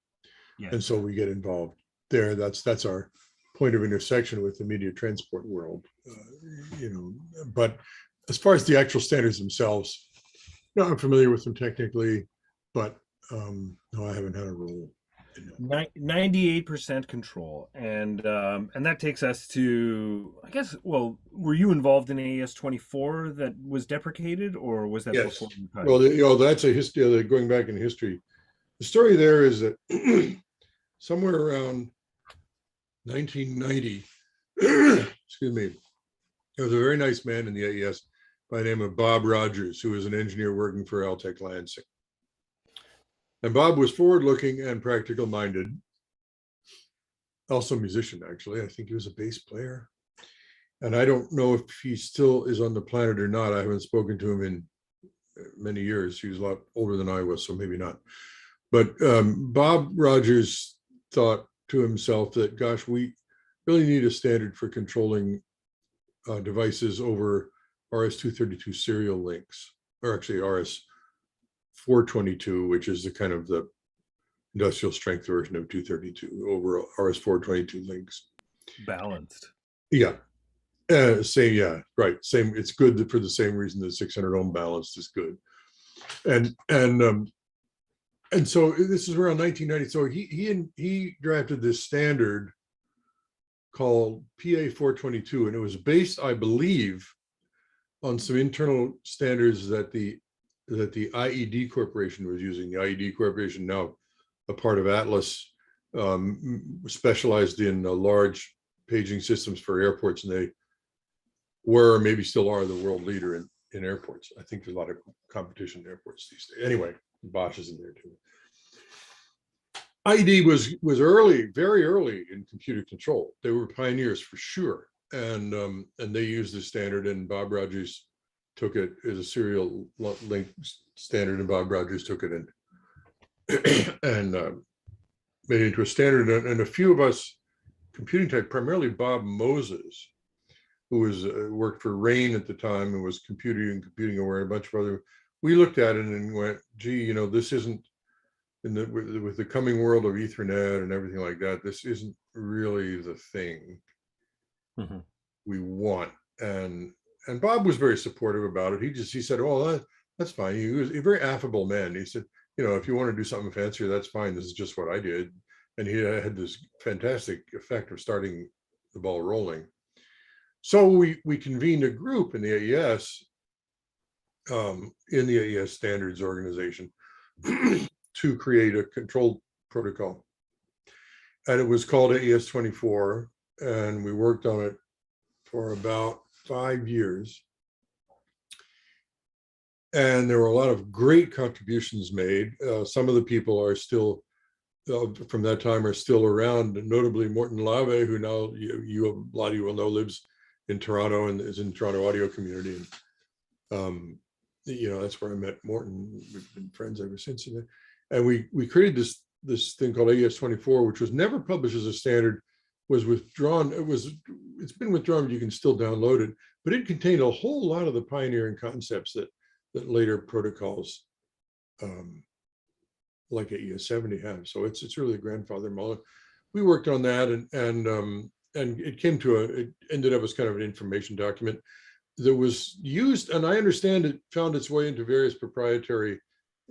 Yeah. And so we get involved there. That's our point of intersection with the media transport world. But as far as the actual standards themselves, I'm familiar with them technically, but no, I haven't had a role. 98% control, and that takes us to, I guess. Well, were you involved in AES 24 that was deprecated, or was that yes. before your time? Well, that's a history. Going back in history, the story there is that somewhere around 1990, excuse me, there was a very nice man in the AES by the name of Bob Rogers, who was an engineer working for Altec Lansing. And Bob was forward-looking and practical-minded, also a musician, actually. I think he was a bass player. And I don't know if he still is on the planet or not. I haven't spoken to him in many years. He was a lot older than I was, so maybe not. But Bob Rogers thought to himself that, gosh, we really need a standard for controlling devices over RS-232 serial links, or actually RS-422, which is the kind of the industrial strength version of 232 over RS-422 links. Balanced. Yeah. Same. Yeah. Right. Same. It's good for the same reason that 600 ohm balanced is good. And so this is around 1990. So he drafted this standard called PA 422, and it was based, I believe, on some internal standards that the the IED Corporation was using. The IED Corporation, now a part of Atlas, specialized in large paging systems for airports, and they were, or maybe still are, the world leader in airports. I think there's a lot of competition in airports these days. Anyway, Bosch is in there too. IED was early, very early in computer control. They were pioneers for sure, and they used the standard. And Bob Rogers took it as a serial link standard, and Bob Rogers took it and made it into a standard. And a few of us, computing type, primarily Bob Moses, who was worked for RAIN at the time and was computing aware, and a bunch of other. We looked at it and went, "Gee, you know, this isn't." With the coming world of Ethernet and everything like that, this isn't really the thing we want. And Bob was very supportive about it. He said, "Oh, that's fine." He was a very affable man. He said, "You know, if you want to do something fancier, that's fine. This is just what I did." And he had this fantastic effect of starting the ball rolling. So we convened a group in the AES, standards organization, to create a control protocol. And it was called AES 24, and we worked on it for about 5 years. And there were a lot of great contributions made. Some of the people are still, from that time, are still around, notably Morton Lave, who now a lot of you will know lives in Toronto and is in Toronto audio community. And you know, that's where I met Morton. We've been friends ever since. And we created this thing called AES 24, which was never published as a standard, was withdrawn. It's been withdrawn, but you can still download it. But it contained a whole lot of the pioneering concepts that later protocols like AES 70 have. So it's really a grandfather model. We worked on that, and it came to it ended up as kind of an information document that was used, and I understand it found its way into various proprietary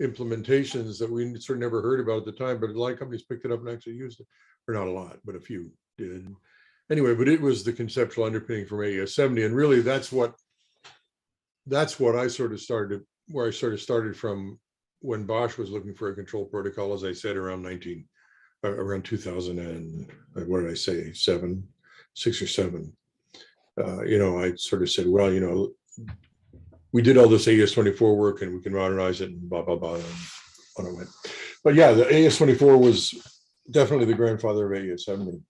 implementations that we sort of never heard about at the time, but a lot of companies picked it up and actually used it, or not a lot, but a few did. Anyway, but it was the conceptual underpinning from AES 70, and really that's what I sort of started, where I sort of started from when Bosch was looking for a control protocol, as I said, around 2000 and what did I say, 6 or 7. You know, I sort of said, well, you know, we did all this AES 24 work and we can modernize it and blah, blah, blah, and on it went. But yeah, the AES 24 was definitely the grandfather of AES 70.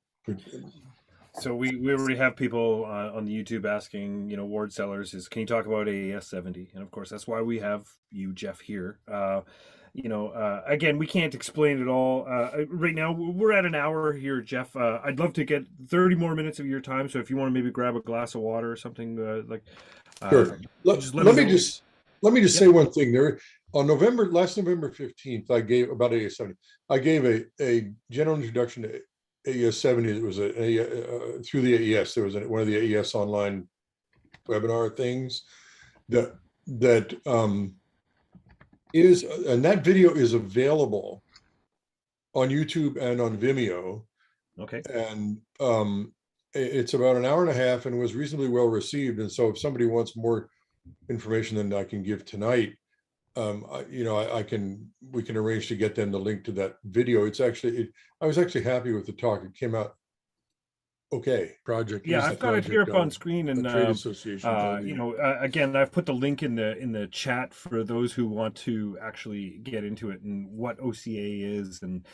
So we already have people on the YouTube asking, you know, Ward Sellers can you talk about AES 70? And of course, that's why we have you, Jeff, here. You know, again, we can't explain it all. Right now, we're at an hour here, Jeff. I'd love to get 30 more minutes of your time. So if you want to maybe grab a glass of water or something like. Sure. Let me just say one thing. There, on last November 15th, I gave about AES 70. I gave a general introduction to AES 70. It was through the AES. There was one of the AES online webinar things that is, and that video is available on YouTube and on Vimeo. Okay. And it's about an hour and a half and was reasonably well received. And so if somebody wants more information than I can give tonight, you know, we can arrange to get them the link to that video. It's actually, I was actually happy with the talk. It came out okay. Yeah, I've got it here up on screen, and trade association. you know, again, I've put the link in the chat for those who want to actually get into it and what OCA is. And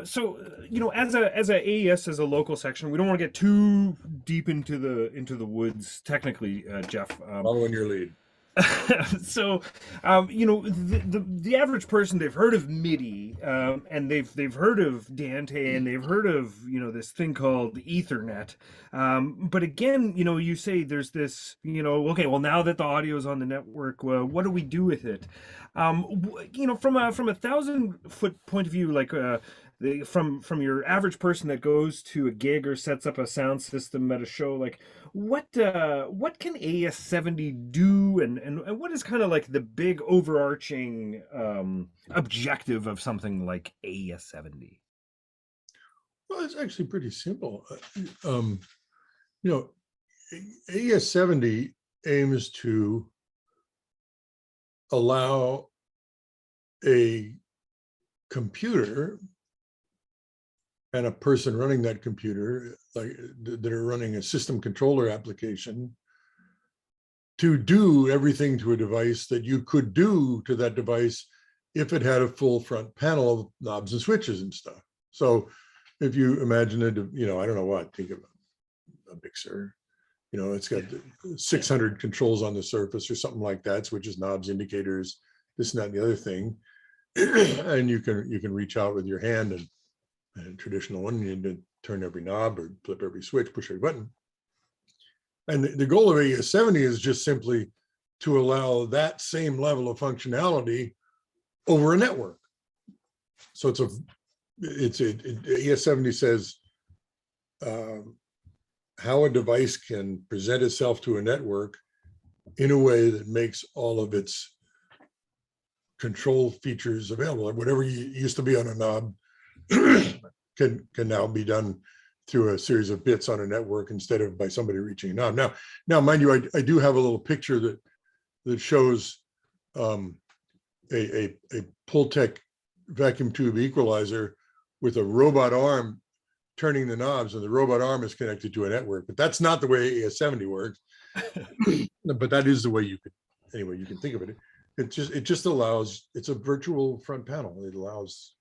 so, you know, as a AES, as a local section, we don't want to get too deep into the woods technically, Jeff. Following your lead. So, you know, the average person, they've heard of MIDI, and they've heard of Dante, and they've heard of, you know, this thing called Ethernet. But again, you know, you say there's this, you know, okay, well, now that the audio is on the network, well, what do we do with it? You know, from a 1,000-foot point of view, like from your average person that goes to a gig or sets up a sound system at a show, like what can AES 70 do, and what is kind of like the big overarching objective of something like AES 70? Well, it's actually pretty simple. You know, AES 70 aims to allow a computer and a person running that computer, like that are running a system controller application, to do everything to a device that you could do to that device if it had a full front panel of knobs and switches and stuff. So if you imagine it, you know, I don't know what, think of a mixer, you know, it's got 600 controls on the surface or something like that, switches, knobs, indicators, this and that and the other thing. And you can reach out with your hand, and a traditional one, you need to turn every knob or flip every switch, push every button. And the goal of AES-70 is just simply to allow that same level of functionality over a network. So AES-70 says how a device can present itself to a network in a way that makes all of its control features available. Whatever used to be on a knob can now be done through a series of bits on a network instead of by somebody reaching a knob. Now, mind you, I do have a little picture that shows a Pultec vacuum tube equalizer with a robot arm turning the knobs, and the robot arm is connected to a network. But that's not the way AES-70 works. But that is the way you can think of it. It just allows, it's a virtual front panel. It allows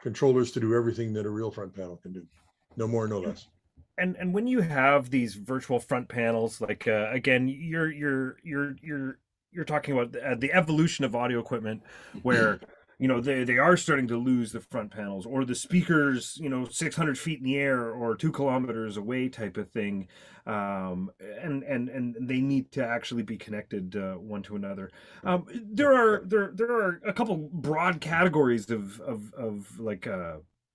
controllers to do everything that a real front panel can do. No more, no less. And when you have these virtual front panels, like again, you're talking about the evolution of audio equipment, where you know they are starting to lose the front panels, or the speakers, you know, 600 feet in the air or 2 kilometers away type of thing, and they need to actually be connected one to another. There are a couple broad categories of like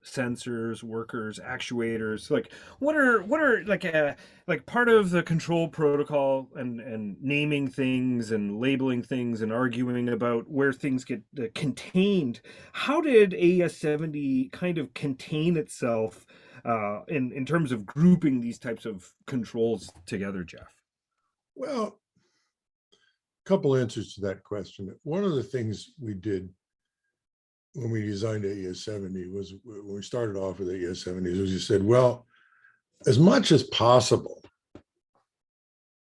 sensors, workers, actuators. Like what are like part of the control protocol and naming things and labeling things and arguing about where things get contained. How did AES-70 kind of contain itself in terms of grouping these types of controls together, Jeff? Well, a couple answers to that question. One of the things we did when we designed AES-70 was, when we started off with AES-70, was you said, well, as much as possible,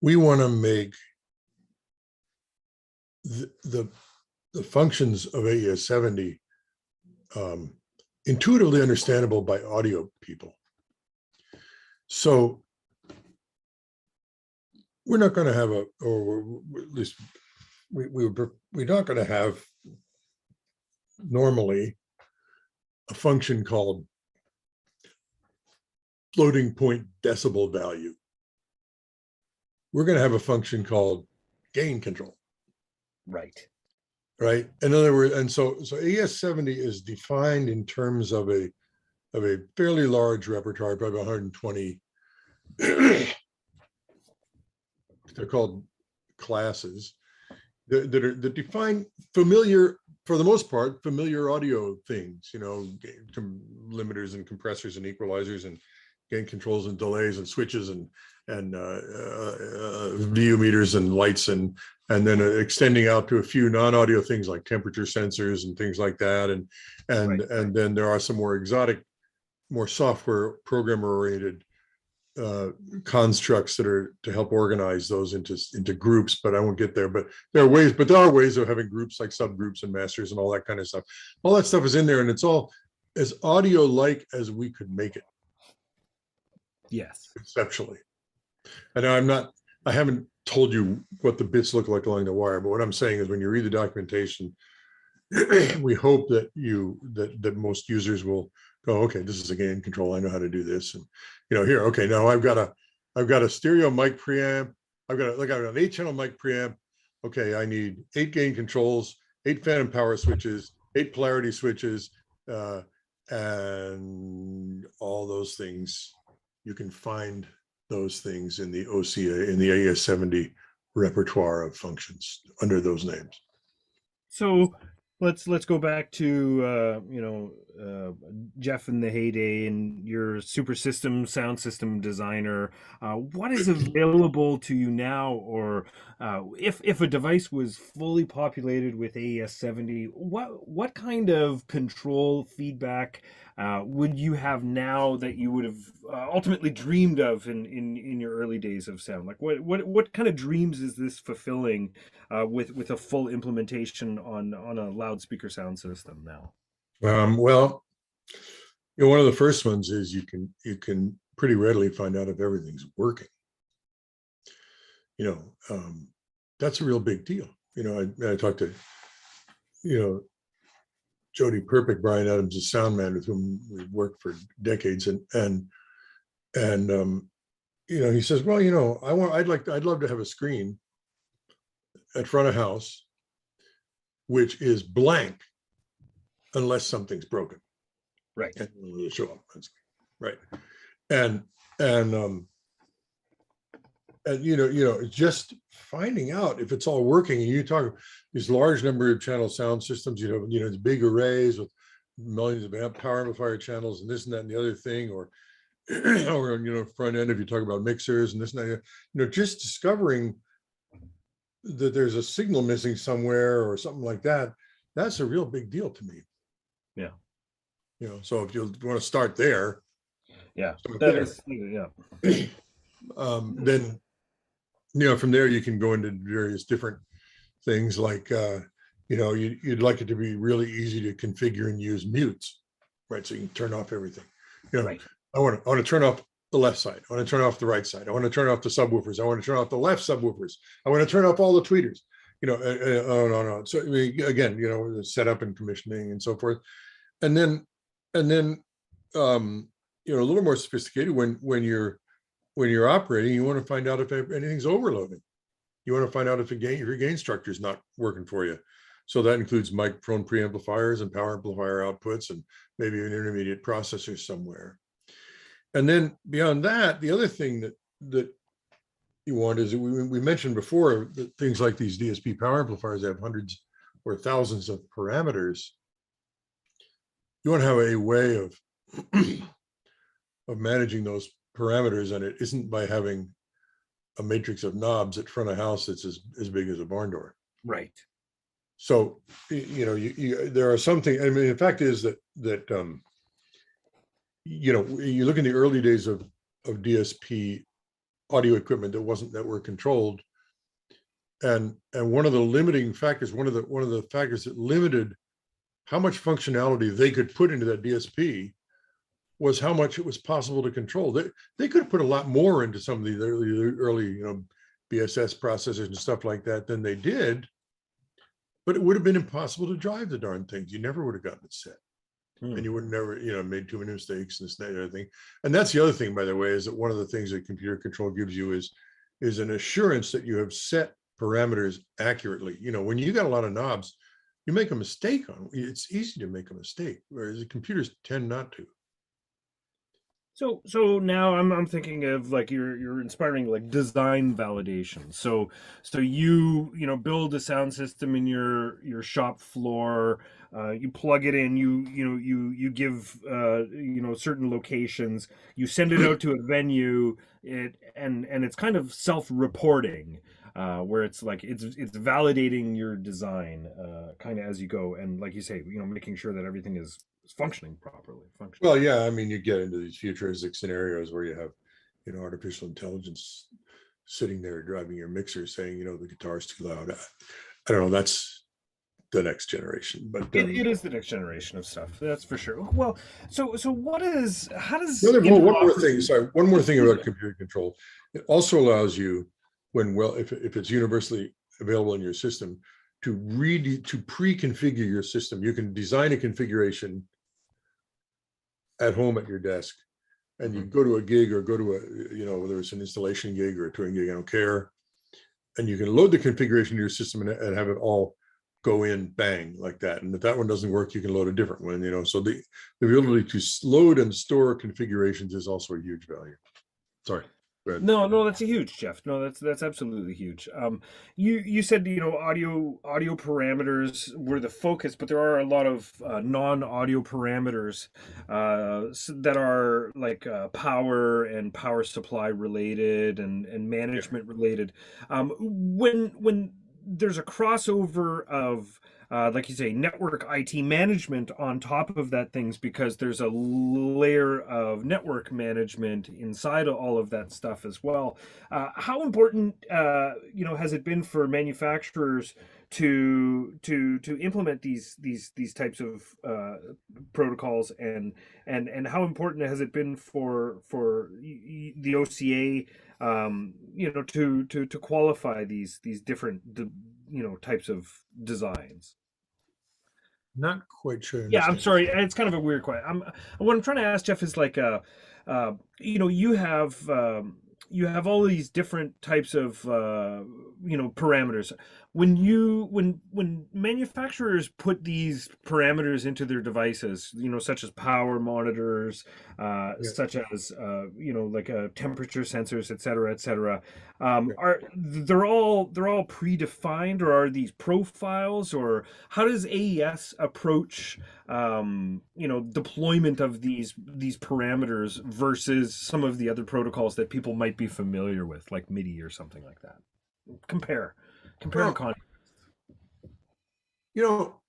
we want to make the functions of AES-70 intuitively understandable by audio people. So we're not going to have or at least we're not going to have normally a function called floating point decibel value. We're going to have a function called gain control. Right. In other words, and so AES-70 is defined in terms of a fairly large repertoire, probably 120. They're called classes that define familiar, for the most part, familiar audio things, you know, limiters and compressors and equalizers and gain controls and delays and switches and VU meters and lights and then extending out to a few non-audio things like temperature sensors and things like that. And then there are some more exotic, more software programmer oriented constructs that are to help organize those into groups, but I won't get there. But there are ways of having groups like subgroups and masters and all that kind of stuff. All that stuff is in there, and it's all as audio-like as we could make it. Yes. Conceptually. And I haven't told you what the bits look like along the wire, but what I'm saying is when you read the documentation, we hope that that most users will go, okay, this is a gain control. I know how to do this. And you know, here, okay, now I've got a stereo mic preamp. I've got an 8-channel mic preamp. Okay, I need 8 gain controls, 8 phantom power switches, 8 polarity switches, and all those things. You can find those things in the OCA, in the AES-70 repertoire of functions under those names. So let's go back to Jeff in the heyday, and your super system sound system designer. What is available to you now, or if a device was fully populated with AES-70, what kind of control feedback would you have now that you would have ultimately dreamed of in your early days of sound? Like what kind of dreams is this fulfilling with a full implementation on a loudspeaker sound system now? Well, one of the first ones is you can pretty readily find out if everything's working. That's a real big deal. I talked to Jody Perpick, Brian Adams' sound man, with whom we've worked for decades, and he says, well, I'd love to have a screen at front of house which is blank unless something's broken. Right. And it'll show up on screen. Right. And just finding out if it's all working. And you talk these large number of channel sound systems, it's big arrays with millions of power amplifier channels and this and that and the other thing, or front end, if you talk about mixers and this and that, just discovering that there's a signal missing somewhere or something like that, that's a real big deal to me. Yeah. So if you want to start there, then from there you can go into various different things, like you'd like it to be really easy to configure and use mutes, right? So you can turn off everything. Right. I want to turn off the left side. I want to turn off the right side. I want to turn off the subwoofers. I want to turn off the left subwoofers. I want to turn off all the tweeters. No. So again, setup and commissioning and so forth, and then a little more sophisticated when you're operating, you want to find out if anything's overloading. You want to find out if your gain structure is not working for you. So that includes microphone preamplifiers and power amplifier outputs, and maybe an intermediate processor somewhere. And then beyond that, the other thing that you want is, we mentioned before that things like these DSP power amplifiers have hundreds or thousands of parameters. You want to have a way of managing those parameters, and it isn't by having a matrix of knobs at front of house that's as big as a barn door. Right. So there are some things. I mean, the fact is that you look in the early days of DSP audio equipment that wasn't network controlled, and one of the limiting factors, one of the factors that limited how much functionality they could put into that DSP was how much it was possible to control. They could have put a lot more into some of the early BSS processors and stuff like that than they did, but it would have been impossible to drive the darn things. You never would have gotten it set. And you would never, made too many mistakes and this and that other thing. And that's the other thing, by the way, is that one of the things that computer control gives you is an assurance that you have set parameters accurately. When you got a lot of knobs, you make a mistake on it. It's easy to make a mistake, whereas the computers tend not to. So now I'm thinking of, like, you're inspiring, like, design validation. So you build a sound system in your shop floor, you plug it in, you give certain locations, you send it out to a venue, and it's kind of self-reporting, where it's like it's validating your design kind of as you go, and like you say, making sure that everything is functioning properly. Well, yeah, I mean, you get into these futuristic scenarios where you have, artificial intelligence sitting there driving your mixer saying, the guitar's too loud. I don't know. That's the next generation, but it is the next generation of stuff. That's for sure. Well, so how does one more thing about computer control. It also allows you, if it's universally available in your system, to pre-configure your system. You can design a configuration at home at your desk, and you go to a gig or go to whether it's an installation gig or a touring gig, I don't care, and you can load the configuration to your system and have it all go in bang like that. And if that one doesn't work, you can load a different one. So the ability to load and store configurations is also a huge value. Sorry. But No, that's a huge, Jeff. No, that's absolutely huge. You said, audio parameters were the focus, but there are a lot of non-audio parameters that are like power and power supply related and yeah, management related. When there's a crossover of like you say, network IT management on top of that things because there's a layer of network management inside of all of that stuff as well. How important, has it been for manufacturers to implement these types of protocols and how important has it been for the OCA to qualify these different types of designs? not quite sure I Yeah, I'm understand. sorry. It's kind of a weird question. What I'm trying to ask Jeff is like, you have all these different types of parameters. When manufacturers put these parameters into their devices, such as power monitors, Yeah, such as like temperature sensors, et cetera, yeah. are they're all predefined, or are these profiles, or how does AES approach deployment of these parameters versus some of the other protocols that people might be familiar with, like MIDI or something like that? Compare and Well, contrast. you know,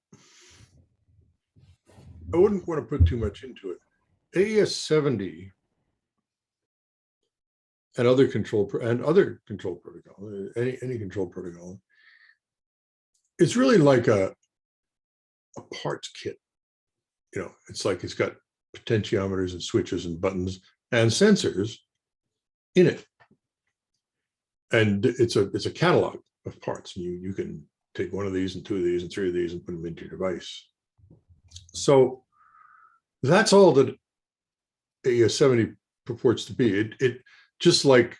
I wouldn't want to put too much into it. AES 70 and other control protocol, any control protocol, it's really like a parts kit. It's like it's got potentiometers and switches and buttons and sensors in it, and it's a catalog of parts. And you can take one of these and two of these and three of these and put them into your device. So that's all that AES 70 purports to be. It just like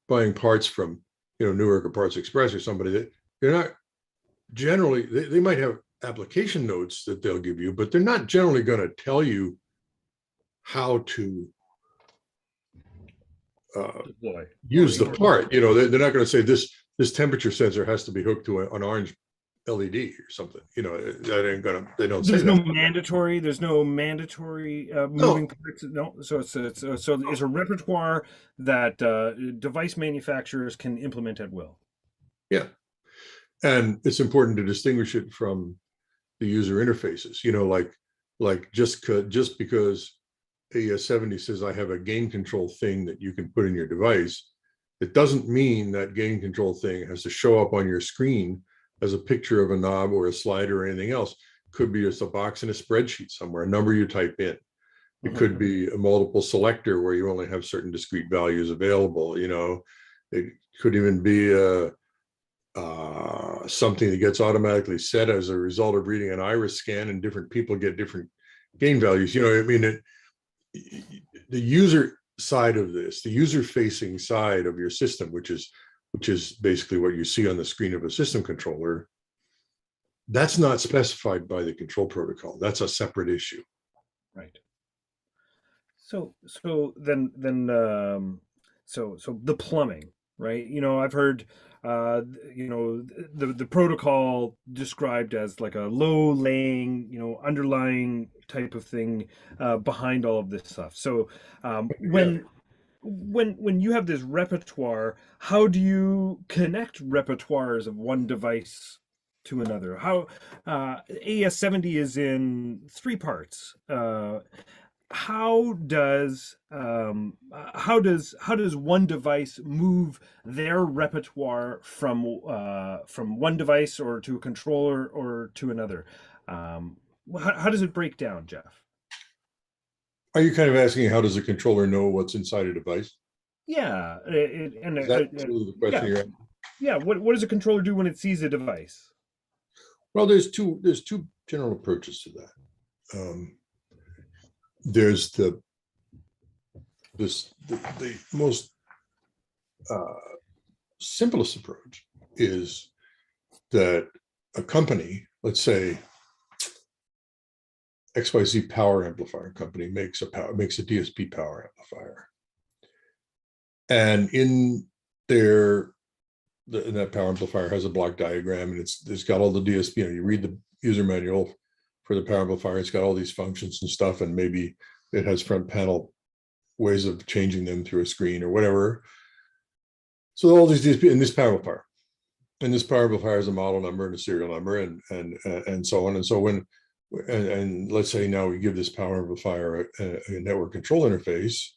buying parts from Newark or Parts Express or somebody, that they're not generally, they might have application notes that they'll give you, but they're not generally going to tell you how to Deploy use the part. They're not going to say this temperature sensor has to be hooked to an orange LED or something. That ain't gonna. They don't say There's that. no mandatory No, moving parts. No, so it's a repertoire that device manufacturers can implement at will. yeah, and it's important to distinguish it from the user interfaces. Like just because AES 70 says I have a gain control thing that you can put in your device, it doesn't mean that gain control thing has to show up on your screen as a picture of a knob or a slider or anything else. Could be just a box in a spreadsheet somewhere, a number you type in. It could be a multiple selector where you only have certain discrete values available. It could even be something that gets automatically set as a result of reading an iris scan, and different people get different gain values. The user side of this, the user facing side of your system, which is basically what you see on the screen of a system controller, that's not specified by the control protocol. That's a separate issue. Right. So the plumbing, right? I've heard the protocol described as like a low laying, underlying type of thing behind all of this stuff. So Yeah. when you have this repertoire, how do you connect repertoires of one device to another? How AES 70 is in three parts. How does one device move their repertoire from one device or to a controller or to another? How does it break down, Jeff? Are you kind of asking how does a controller know what's inside a device? Yeah, Is that really the question yeah, you're asking? yeah. What does a controller do when it sees a device? Well, there's two general approaches to that. There's the most simplest approach is that a company, let's say XYZ power amplifier company, makes a DSP power amplifier. And in there, and that power amplifier has a block diagram, and it's got all the DSP. You read the user manual for the power amplifier. It's got all these functions and stuff, and maybe it has front panel ways of changing them through a screen or whatever. So all these DSP in this power amplifier, and this power amplifier has a model number and a serial number, and so on. And so and let's say now we give this power amplifier a network control interface.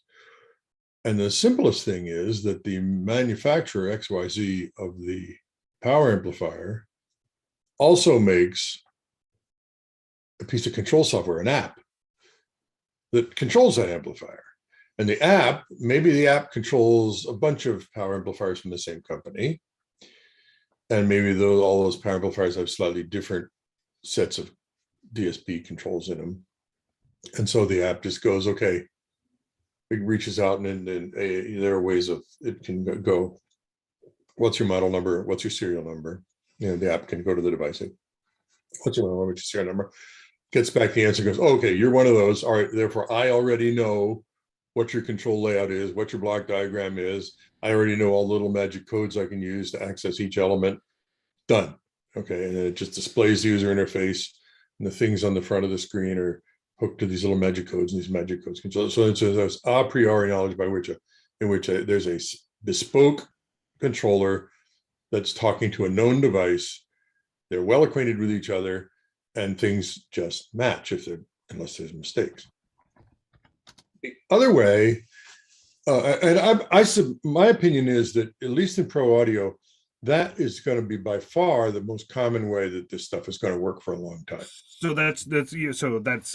And the simplest thing is that the manufacturer XYZ of the power amplifier also makes a piece of control software, an app that controls that amplifier. And the app, maybe the app controls a bunch of power amplifiers from the same company. And maybe all those power amplifiers have slightly different sets of DSP controls in them. And so the app just goes, okay, it reaches out and there are ways of, it can go, what's your model number? What's your serial number? The app can go to the device. What's your model number? What's your serial number? Gets back the answer, goes, oh, okay, you're one of those. All right, therefore I already know what your control layout is, what your block diagram is. I already know all the little magic codes I can use to access each element. Done. Okay, and it just displays the user interface, and the things on the front of the screen are hooked to these little magic codes, and these magic codes control. So there's a priori knowledge in which there's a bespoke controller that's talking to a known device. They're well acquainted with each other, and things just match unless there's mistakes. The other way, my opinion is that at least in pro audio, that is going to be by far the most common way that this stuff is going to work for a long time. So that's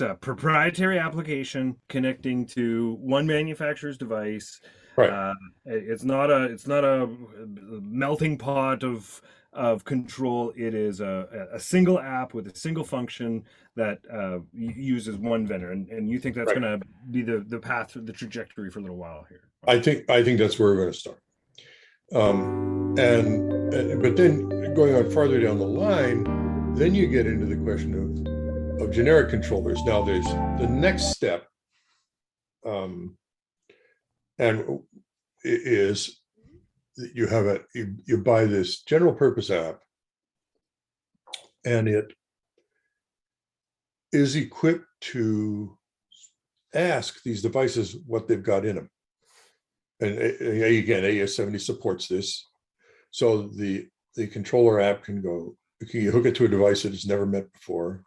a proprietary application connecting to one manufacturer's device. Right. It's not a melting pot of control. It is a single app with a single function that uses one vendor, and you think that's Right. going to be the path, the trajectory for a little while here. I think that's where we're going to start. But then going on farther down the line, then you get into the question of generic controllers. Now there's the next step, and it is that you buy this general purpose app, and it is equipped to ask these devices what they've got in them. And again, AES-70 supports this. So the controller app can hook it to a device that it's never met before.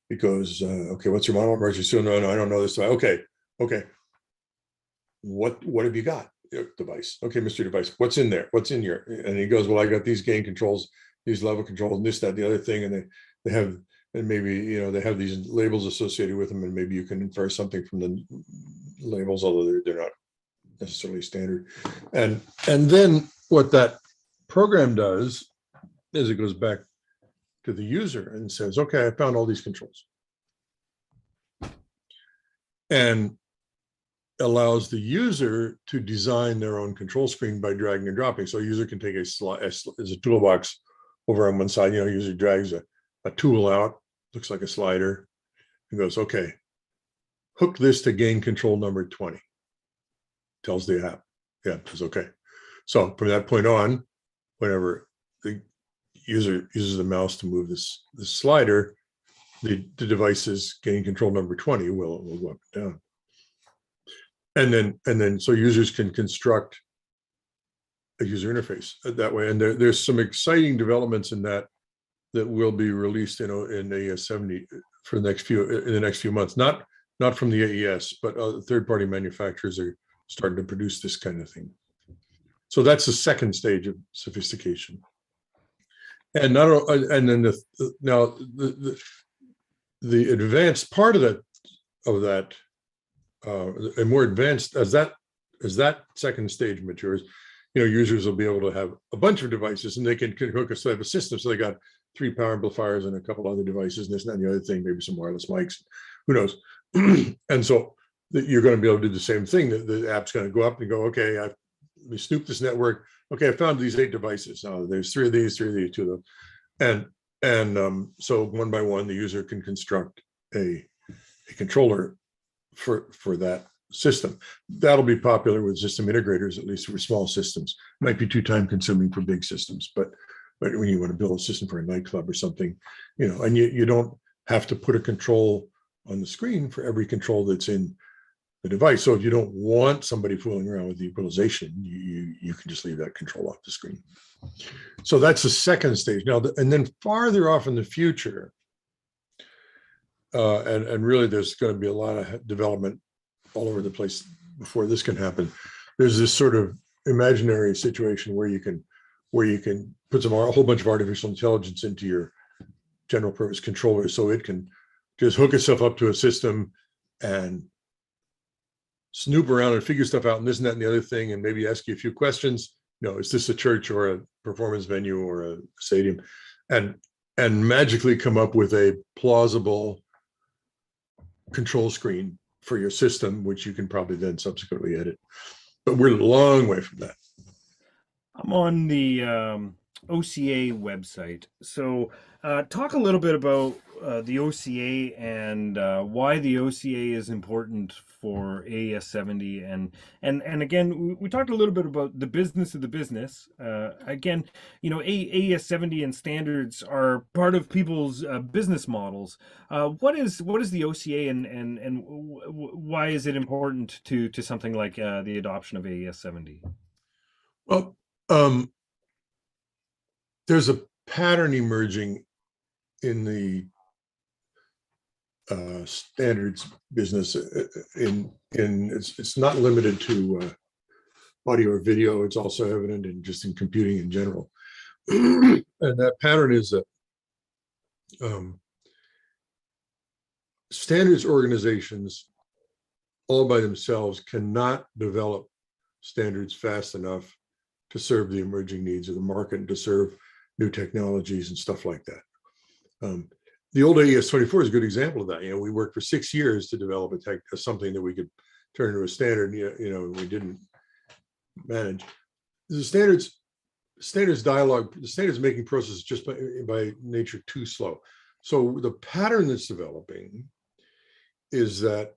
It goes, okay, what's your model number? No, I don't know this. Okay. What have you got? Device. Okay, Mr. Device, what's in there? What's in your? And he goes, well, I got these gain controls, these level controls, and this, that, the other thing. And they have, and maybe, they have these labels associated with them, and maybe you can infer something from the labels, although they're not necessarily standard. And then what that program does is it goes back to the user and says, okay, I found all these controls, and allows the user to design their own control screen by dragging and dropping. So a user can take as a toolbox over on one side, user drags a tool out, looks like a slider, and goes, okay, hook this to gain control number 20. Tells the app, yeah, it's okay. So from that point on, whenever the user uses the mouse to move this slider, the device's gain control number 20 will go up and down. And then so users can construct a user interface that way. And there's some exciting developments in that will be released in AES-70 for the next few months. Not from the AES, but third-party manufacturers are starting to produce this kind of thing. So that's the second stage of sophistication. And then the advanced part of that, and more advanced as that second stage matures, users will be able to have a bunch of devices, and they can hook a system. So they got 3 power amplifiers and a couple other devices, and this and that, and the other thing, maybe some wireless mics, who knows? And so you're going to be able to do the same thing. The app's going to go up and go, okay, let me snoop this network. Okay, I found these 8 devices. There's 3 of these, 2 of them. And so one by one, the user can construct a controller for that system. That'll be popular with system integrators, at least for small systems. Might be too time consuming for big systems, but when you want to build a system for a nightclub or something, and you don't have to put a control on the screen for every control that's in the device. So if you don't want somebody fooling around with the equalization, you can just leave that control off the screen. So that's the second stage. Now, and then farther off in the future, and really there's going to be a lot of development all over the place before this can happen. There's this sort of imaginary situation where you can put a whole bunch of artificial intelligence into your general purpose controller, so it can just hook itself up to a system and snoop around and figure stuff out and this and that and the other thing, and maybe ask you a few questions. Is this a church or a performance venue or a stadium? And magically come up with a plausible control screen for your system, which you can probably then subsequently edit. But we're a long way from that. I'm on the OCA website. So talk a little bit about the OCA and why the OCA is important for AES-70. And again, we talked a little bit about the business of the business. Again, AES-70 and standards are part of people's business models. What is the OCA and why is it important to something like the adoption of AES-70? Well, there's a pattern emerging in the standards business. It's not limited to audio or video. It's also evident in just in computing in general. And that pattern is that standards organizations all by themselves cannot develop standards fast enough to serve the emerging needs of the market and to serve new technologies and stuff like that. The old AES-24 is a good example of that. We worked for 6 years to develop something that we could turn into a standard. We didn't manage the standards dialogue. The standards making process is just by nature too slow. So the pattern that's developing is that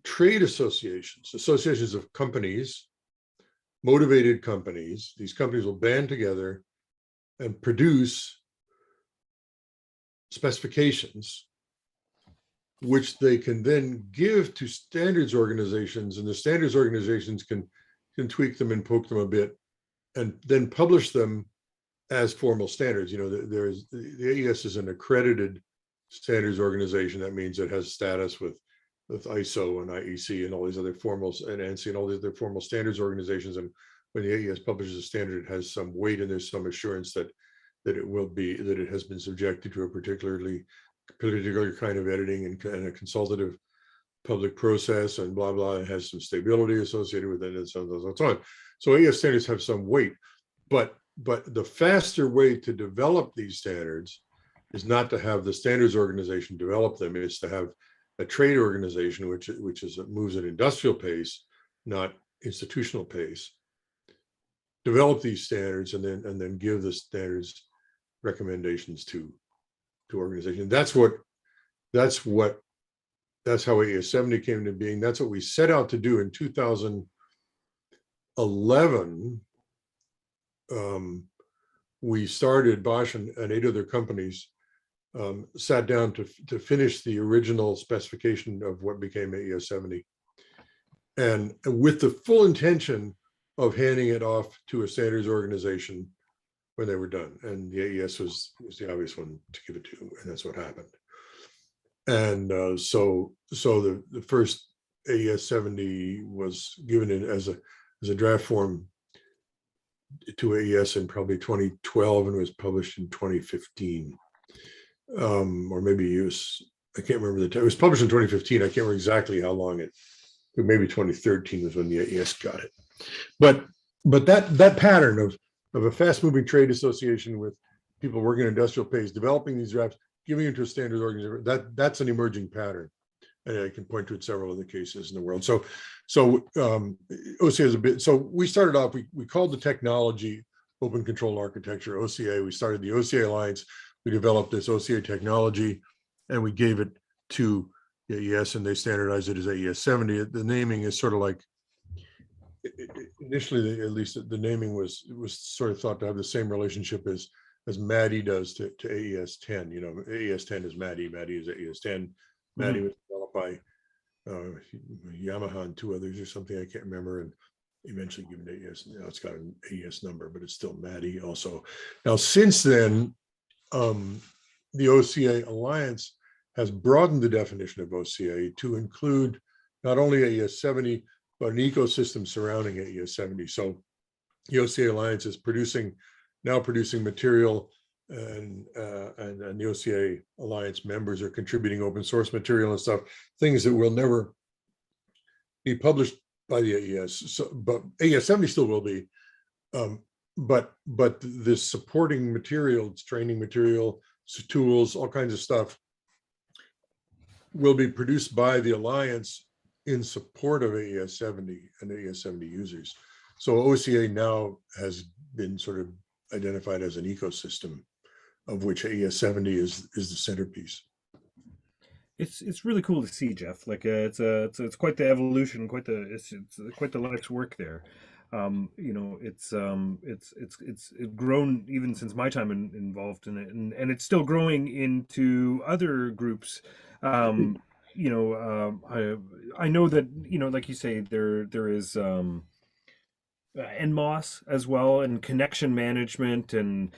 trade associations of companies, motivated companies, these companies will band together and produce specifications, which they can then give to standards organizations, and the standards organizations can tweak them and poke them a bit, and then publish them as formal standards. The AES is an accredited standards organization. That means it has status with ISO and IEC and all these other formals, and ANSI and all these other formal standards organizations. And when the AES publishes a standard, it has some weight and there's some assurance that it has been subjected to a particular kind of editing and a consultative public process and blah blah. It has some stability associated with it and so on. So AES standards have some weight, but the faster way to develop these standards is not to have the standards organization develop them. It's to have a trade organization, which moves at industrial pace, not institutional pace, develop these standards and then give the standards recommendations to organizations. That's how AES-70 came into being. That's what we set out to do in 2011. We started, Bosch and 8 other companies sat down to finish the original specification of what became AES-70, and with the full intention of handing it off to a standards organization when they were done. And the AES was the obvious one to give it to, and that's what happened. And so the first AES-70 was given in as a draft form to AES in probably 2012 and was published in 2015. Or maybe it was, I can't remember the time. It was published in 2015. I can't remember exactly how long maybe 2013 was when the AES got it. But that pattern of a fast-moving trade association with people working in industrial pace, developing these drafts, giving it to a standards organization, that's an emerging pattern. And I can point to several other cases in the world. So OCA is a bit, so we started off, we called the technology open control architecture, OCA. We started the OCA Alliance. We developed this OCA technology and we gave it to AES, and they standardize it as AES-70. The naming is sort of like, initially, at least the naming was sort of thought to have the same relationship as MIDI does to AES-10. You know, AES-10 is MIDI, MIDI is AES-10. MIDI was developed by Yamaha and two others or something, I can't remember, and eventually given AES. Now it's got an AES number, but it's still MIDI also. Now, since then, the OCA Alliance has broadened the definition of OCA to include not only AES-70, but an ecosystem surrounding AES-70. So the OCA Alliance is now producing material, and the OCA Alliance members are contributing open source material and stuff, things that will never be published by the AES. So, but AES-70 still will be, but this supporting material, training material, tools, all kinds of stuff will be produced by the Alliance in support of AES-70 and AES-70 users. So OCA now has been sort of identified as an ecosystem, of which AES-70 is the centerpiece. It's really cool to see, Jeff. Like it's quite the evolution, it's quite the life's work there. You know, it's grown even since my time involved in it, and it's still growing into other groups. You know, I know that, you know, like you say, there is NMOS as well, and connection management, and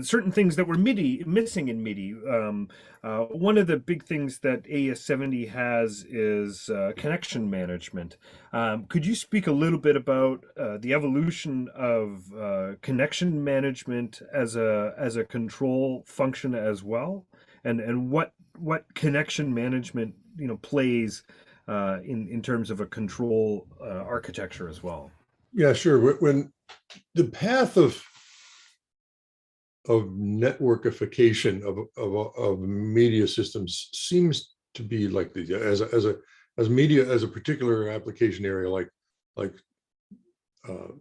certain things that were missing in MIDI. One of the big things that AES-70 has is connection management. Could you speak a little bit about the evolution of connection management as a control function as well, and what connection management, you know, plays in terms of a control architecture as well? Yeah, sure. When the path of networkification of media systems seems to be like the as media as a particular application area, like you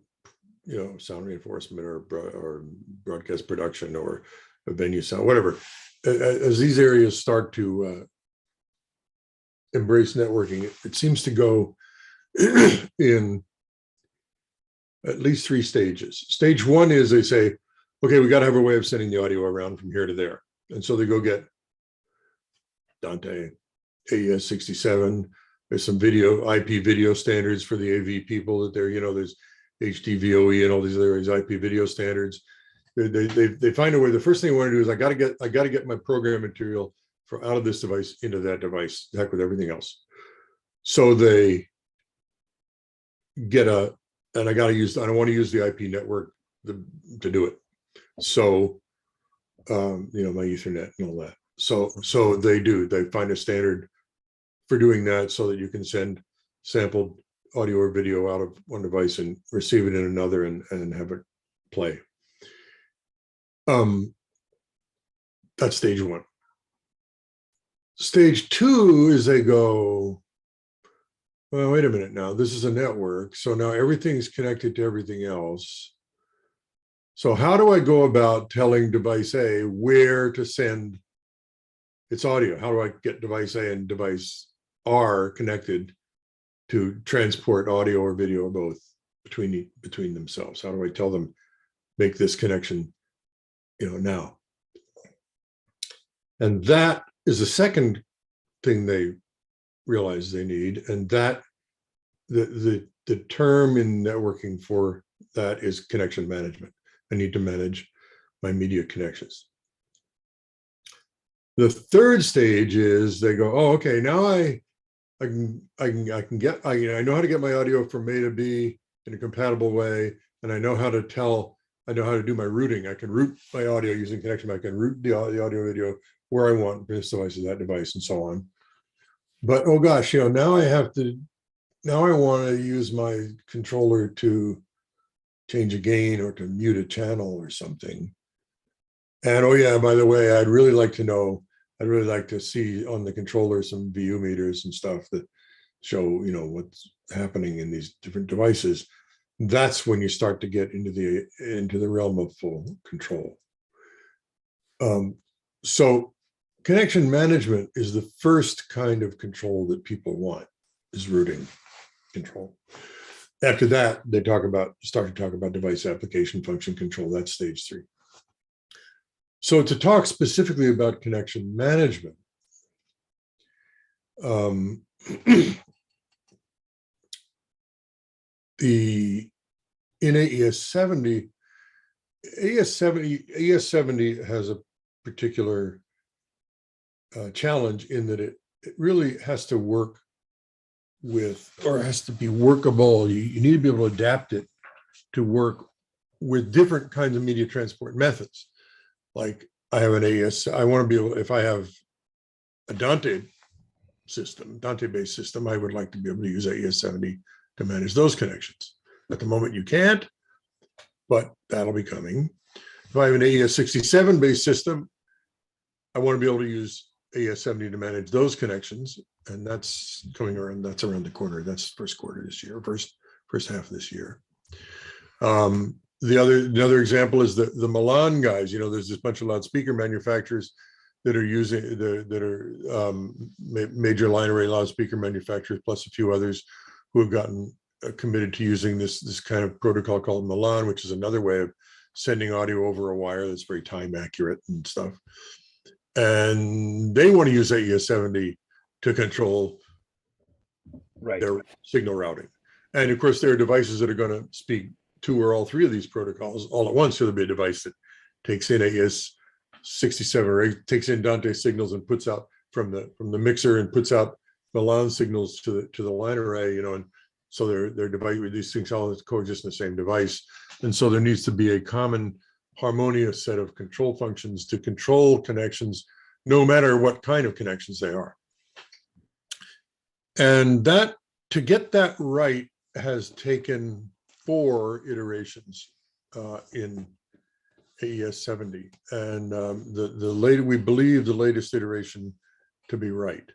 know, sound reinforcement or broadcast production or a venue sound, whatever. As these areas start to embrace networking, it seems to go in at least 3 stages. Stage 1 is they say, okay, we got to have a way of sending the audio around from here to there. And so they go get Dante, AES-67. There's some IP video standards for the AV people that they're, you know, there's HDVOE and all these other IP video standards. They find a way. The first thing I want to do is I got to get my program material from out of this device into that device, heck with everything else. So they get and I don't want to use the IP network to do it. So, you know, my Ethernet and all that. So they find a standard for doing that so that you can send sampled audio or video out of one device and receive it in another and have it play. That's stage 1. Stage 2 is they go, well, wait a minute now, this is a network. So now everything's connected to everything else. So how do I go about telling device A where to send its audio? How do I get device A and device R connected to transport audio or video or both between themselves? How do I tell them, make this connection, you know, now? And that is the second thing they realize they need, and that the term in networking for that is connection management. I need to manage my media connections. The third stage is they go, oh, okay, now I know how to get my audio from A to B in a compatible way, and I know how to do my routing. I can route my audio using connection. I can route the audio video where I want, this device to that device, and so on. But oh gosh, you know, now I want to use my controller to change a gain or to mute a channel or something. And oh yeah, by the way, I'd really like to see on the controller some VU meters and stuff that show, you know, what's happening in these different devices. That's when you start to get into the realm of full control. So connection management is the first kind of control that people want, is routing control. After that, they start to talk about device application function control. That's stage 3. So to talk specifically about connection management, in AES-70, AES-70 has a particular challenge in that it really has to work with, or has to be workable. You need to be able to adapt it to work with different kinds of media transport methods. Like I have an AES, I want to be able, if I have a Dante-based system, I would like to be able to use AES-70 to manage those connections. At the moment you can't, but that'll be coming. If I have an AES-67 based system, I want to be able to use AES-70 to manage those connections, and that's coming around. That's around the corner. That's first quarter this year, first half of this year. Another example is the Milan guys. You know, there's this bunch of loudspeaker manufacturers that are using major line array loudspeaker manufacturers, plus a few others who have gotten committed to using this kind of protocol called Milan, which is another way of sending audio over a wire that's very time accurate and stuff. And they want to use AES-70 to control their signal routing. And of course, there are devices that are going to speak 2 or all 3 of these protocols all at once. So there'll be a device that takes in AES-67 or takes in Dante signals and puts out from the mixer and puts out Milan signals to the line array, you know, and so their device, these things all coexist in the same device. And so there needs to be a common harmonious set of control functions to control connections, no matter what kind of connections they are. And that, to get that right, has taken 4 iterations in AES-70. And we believe the latest iteration to be right.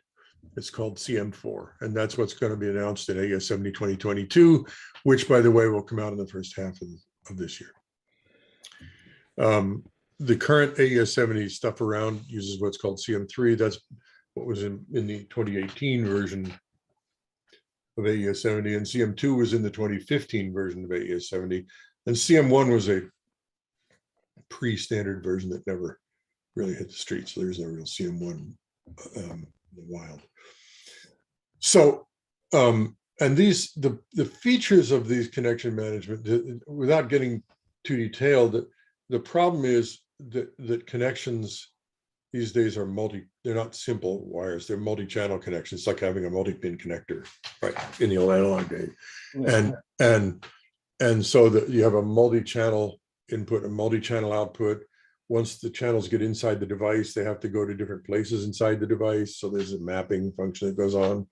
It's called CM4, and that's what's going to be announced in AES-70 2022, which, by the way, will come out in the first half of this year. The current AES-70 stuff around uses what's called CM3. That's what was in the 2018 version of AES-70, and CM2 was in the 2015 version of AES-70, and CM1 was a pre-standard version that never really hit the street, so there's no real CM1 in the wild. So, and the features of these connection management, without getting too detailed, the problem is that connections these days are they're not simple wires, they're multi-channel connections. It's like having a multi-pin connector, right, in the old analog day. Yeah. And so that you have a multi-channel input, a multi-channel output. Once the channels get inside the device, they have to go to different places inside the device. So there's a mapping function that goes on.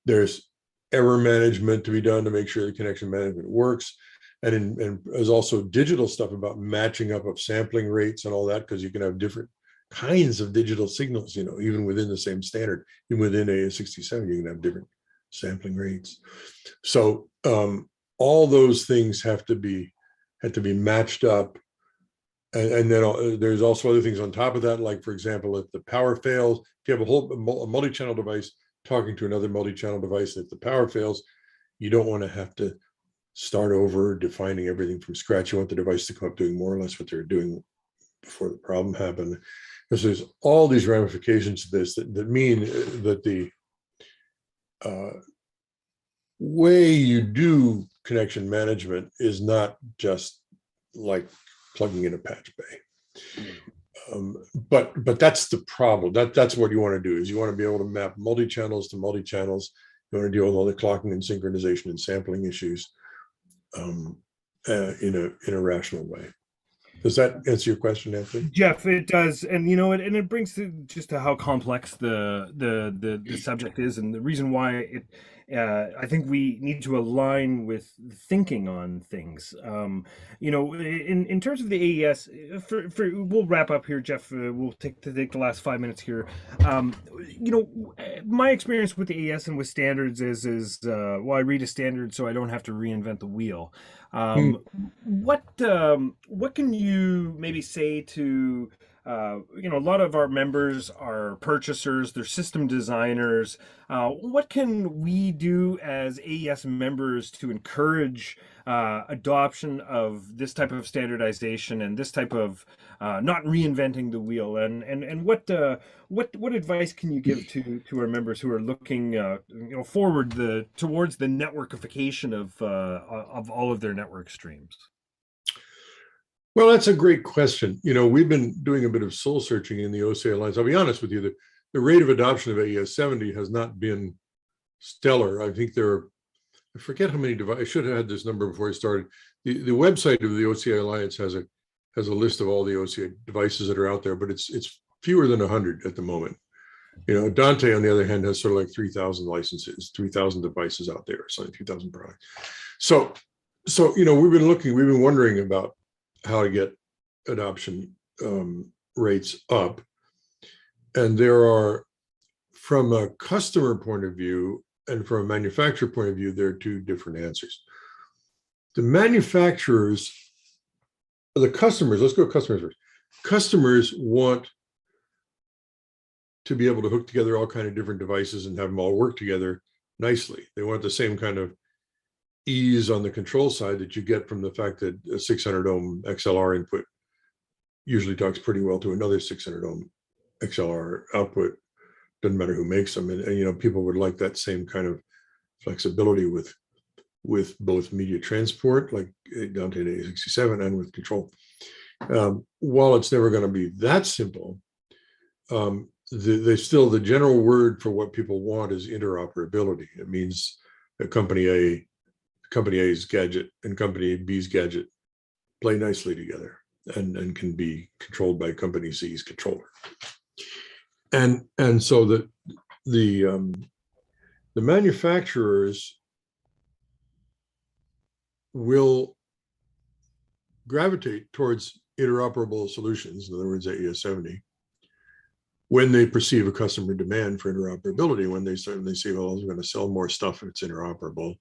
There's error management to be done to make sure the connection management works. And there's also digital stuff about matching up of sampling rates and all that, because you can have different kinds of digital signals, you know, even within the same standard. Even within AES-67, you can have different sampling rates. So all those things have to be matched up. And then there's also other things on top of that, like, for example, if the power fails, if you have a multi-channel device talking to another multi-channel device, if the power fails, you don't want to have to start over defining everything from scratch. You want the device to come up doing more or less what they're doing before the problem happened. Because there's all these ramifications to this that mean that the way you do connection management is not just like plugging in a patch bay. But that's the problem. That's what you want to do, is you want to be able to map multi-channels to multi-channels. You want to deal with all the clocking and synchronization and sampling issues in a rational way. Does that answer your question, Anthony? Jeff, it does, and you know, and it brings to just to how complex the subject is, and the reason why it. I think we need to align with thinking on things. You know, in terms of the AES, we'll wrap up here, Jeff. We'll take the last 5 minutes here. You know, my experience with the AES and with standards is well, I read a standard so I don't have to reinvent the wheel. What can you maybe say to a lot of our members are purchasers, they're system designers. What can we do as AES members to encourage adoption of this type of standardization and this type of not reinventing the wheel? And what advice can you give to our members who are looking forward towards the networkification of all of their network streams? Well, that's a great question. We've been doing a bit of soul searching in the OCA Alliance. I'll be honest with you, the rate of adoption of AES 70 has not been stellar. I think I forget how many devices. I should have had this number before I started. The website of the OCA Alliance has a list of all the OCA devices that are out there, but it's fewer than 100 at the moment. Dante, on the other hand, has sort of like 3,000 licenses, 3,000 devices out there, something 3,000 products. So we've been wondering about how to get adoption rates up. And there are, from a customer point of view and from a manufacturer point of view, there are two different answers. The manufacturers, the customers, let's go customers first. Customers want to be able to hook together all kinds of different devices and have them all work together nicely. They want the same kind of ease on the control side that you get from the fact that a 600 ohm XLR input usually talks pretty well to another 600 ohm XLR output. Doesn't matter who makes them, and people would like that same kind of flexibility with both media transport, like Dante 867, and with control. While it's never going to be that simple, the general word for what people want is interoperability. It means that company A's gadget and company B's gadget play nicely together and can be controlled by company C's controller. And so the manufacturers will gravitate towards interoperable solutions, in other words, AES 70, when they perceive a customer demand for interoperability. When they say, well, I'm going to sell more stuff if it's interoperable,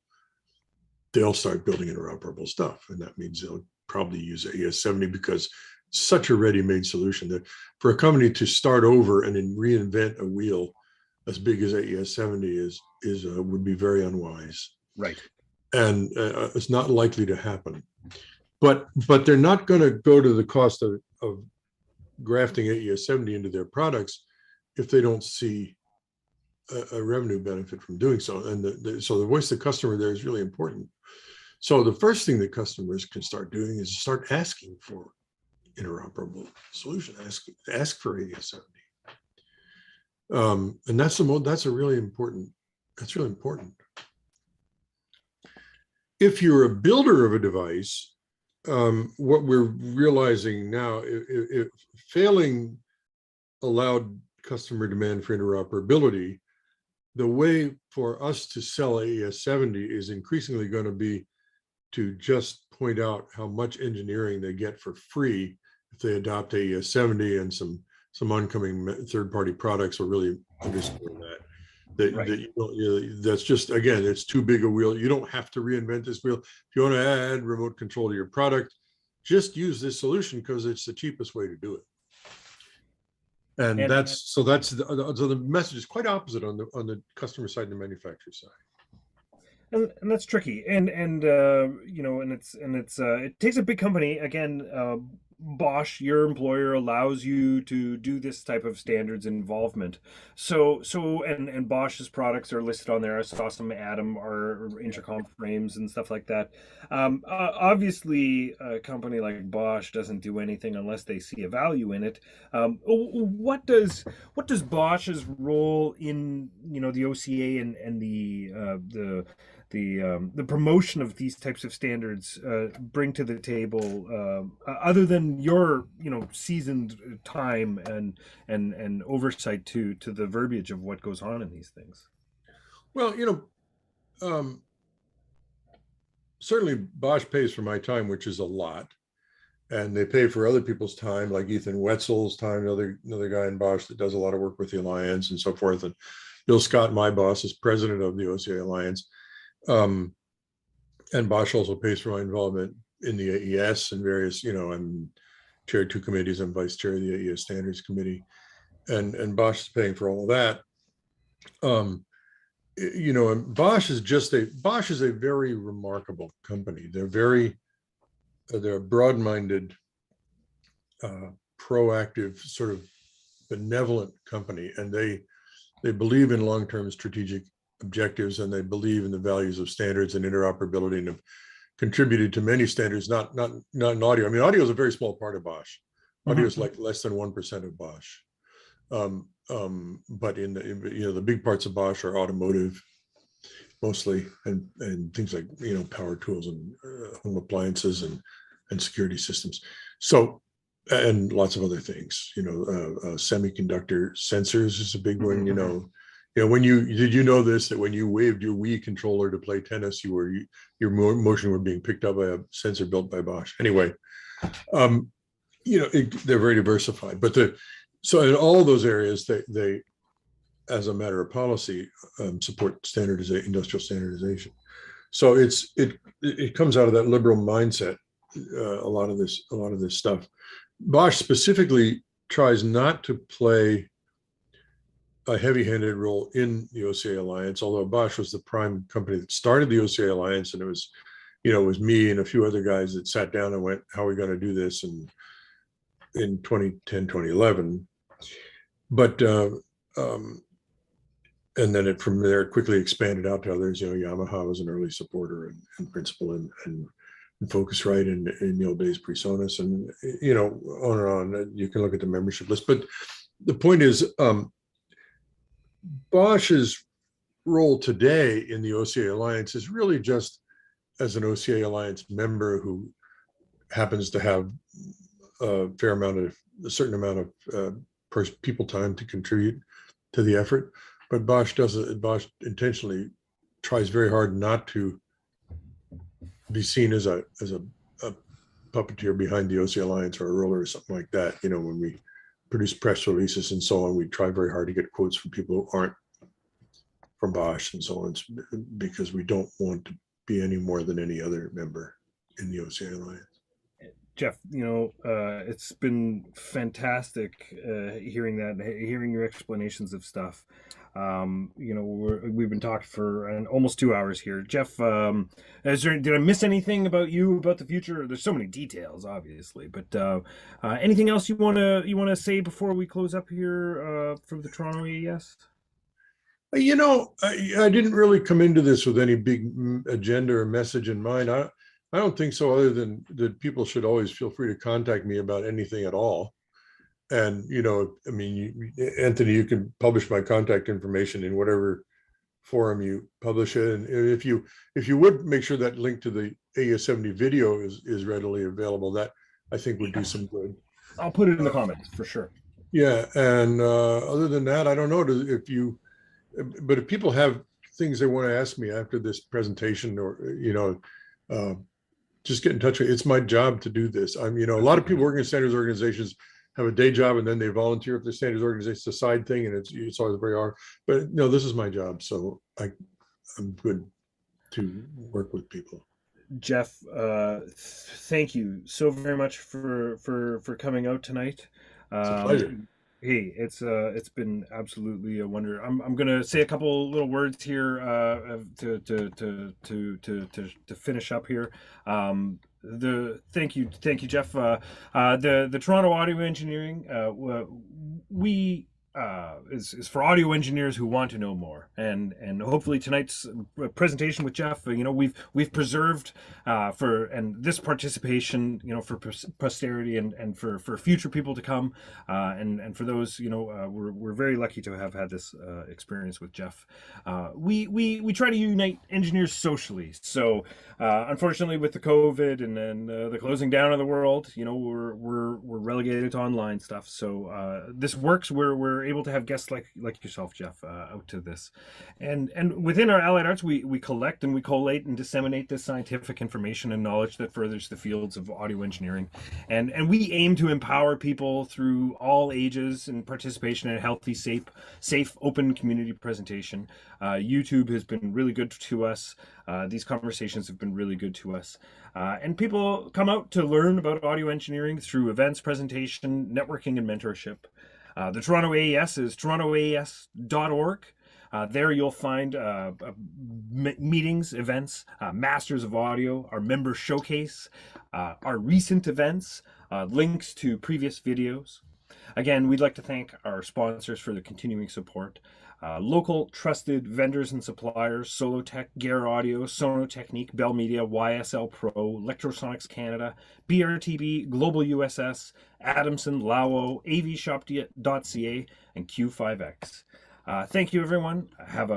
they'll start building interoperable stuff. And that means they'll probably use AES 70 because it's such a ready-made solution that for a company to start over and then reinvent a wheel as big as AES 70 would be very unwise. Right. And it's not likely to happen. But they're not going to go to the cost of grafting AES 70 into their products if they don't see a revenue benefit from doing so. And so the voice of the customer there is really important. So the first thing that customers can start doing is start asking for interoperable solution. Ask for AES 70. And that's really important. If you're a builder of a device, what we're realizing now, if failing allowed customer demand for interoperability, the way for us to sell AES 70 is increasingly going to be to just point out how much engineering they get for free if they adopt AES 70, and some oncoming third-party products will really underscore that. That's just, again, it's too big a wheel. You don't have to reinvent this wheel. If you want to add remote control to your product, just use this solution because it's the cheapest way to do it. And so the message is quite opposite on the customer side and the manufacturer side. And that's tricky, and it takes a big company. Again, Bosch, your employer, allows you to do this type of standards involvement. So Bosch's products are listed on there. I saw some Atom or Intercom frames and stuff like that. Obviously, a company like Bosch doesn't do anything unless they see a value in it. What does Bosch's role in the OCA and the promotion of these types of standards bring to the table, other than your seasoned time and oversight to the verbiage of what goes on in these things? Well, certainly Bosch pays for my time, which is a lot, and they pay for other people's time, like Ethan Wetzel's time, another guy in Bosch that does a lot of work with the Alliance and so forth, and Bill Scott, my boss, is president of the OCA Alliance. And Bosch also pays for my involvement in the AES and various, I'm chair two committees. I'm vice chair of the AES Standards Committee, and Bosch is paying for all of that. And Bosch is a very remarkable company. They're a broad-minded, proactive, sort of benevolent company, and they believe in long-term strategic objectives, and they believe in the values of standards and interoperability, and have contributed to many standards, not in audio. I mean, audio is a very small part of Bosch. Audio is like less than 1% of Bosch. But the big parts of Bosch are automotive mostly, and things like power tools and home appliances and security systems. So, and lots of other things. Semiconductor sensors is a big one. Did you know this, that when you waved your Wii controller to play tennis, your motion were being picked up by a sensor built by Bosch. Anyway, they're very diversified, but so in all those areas, they as a matter of policy, support industrial standardization. So it comes out of that liberal mindset. A lot of this stuff. Bosch specifically tries not to play a heavy-handed role in the OCA Alliance, although Bosch was the prime company that started the OCA Alliance, and it was me and a few other guys that sat down and went, how are we going to do this? And in 2010, 2011. But and then from there quickly expanded out to others. Yamaha was an early supporter and principal, and Focusrite in the old days, PreSonus, and on and on. You can look at the membership list. But the point is, Bosch's role today in the OCA Alliance is really just as an OCA Alliance member who happens to have a certain amount of people time to contribute to the effort. But Bosch intentionally tries very hard not to be seen as a puppeteer behind the OCA Alliance or a roller or something like that. When we produce press releases and so on, we try very hard to get quotes from people who aren't from Bosch and so on, because we don't want to be any more than any other member in the OCA Alliance. Jeff, it's been fantastic hearing your explanations of stuff. We've been talking for almost 2 hours here. Jeff, did I miss anything about the future? There's so many details, obviously, but anything else you want to say before we close up here for the Toronto AES? I didn't really come into this with any big agenda or message in mind. I don't think so, other than that people should always feel free to contact me about anything at all. And, Anthony, you can publish my contact information in whatever forum you publish it. And if you would make sure that link to the AES 70 video is readily available, that I think would do some good. I'll put it in the comments for sure. Yeah. And other than that, I don't know but if people have things they want to ask me after this presentation, or, just get in touch with me. It's my job to do this. A lot of people working in standards organizations have a day job and then they volunteer if the standards organization. It's a side thing, and it's always very hard. But no, this is my job, so I'm good to work with people. Jeff, thank you so very much for coming out tonight. It's a pleasure. Hey, it's been absolutely a wonder. I'm gonna say a couple little words here to finish up here. Thank you, Jeff. The Toronto Audio Engineering, is for audio engineers who want to know more, and hopefully tonight's presentation with Jeff, we've preserved and this participation, for posterity and for future people to come, and for those, we're very lucky to have had this experience with Jeff. We try to unite engineers socially, so unfortunately with the COVID and the closing down of the world, we're relegated to online stuff. So this works. We're we're able to have guests like yourself, Jeff, out to this. And within our Allied Arts, we collect and we collate and disseminate this scientific information and knowledge that furthers the fields of audio engineering. And we aim to empower people through all ages and participation in a healthy, safe, open community presentation. YouTube has been really good to us. These conversations have been really good to us. And people come out to learn about audio engineering through events, presentation, networking, and mentorship. The Toronto AES is torontoaes.org. There you'll find meetings, events, Masters of Audio, our member showcase, our recent events, links to previous videos. Again, we'd like to thank our sponsors for their continuing support. Local trusted vendors and suppliers: Solotech, Gear Audio, Sonotechnique, Bell Media, YSL Pro, Electrosonics Canada, BRTB, Global USS, Adamson, Lawo, avshop.ca, and Q5X. Thank you, everyone. Have a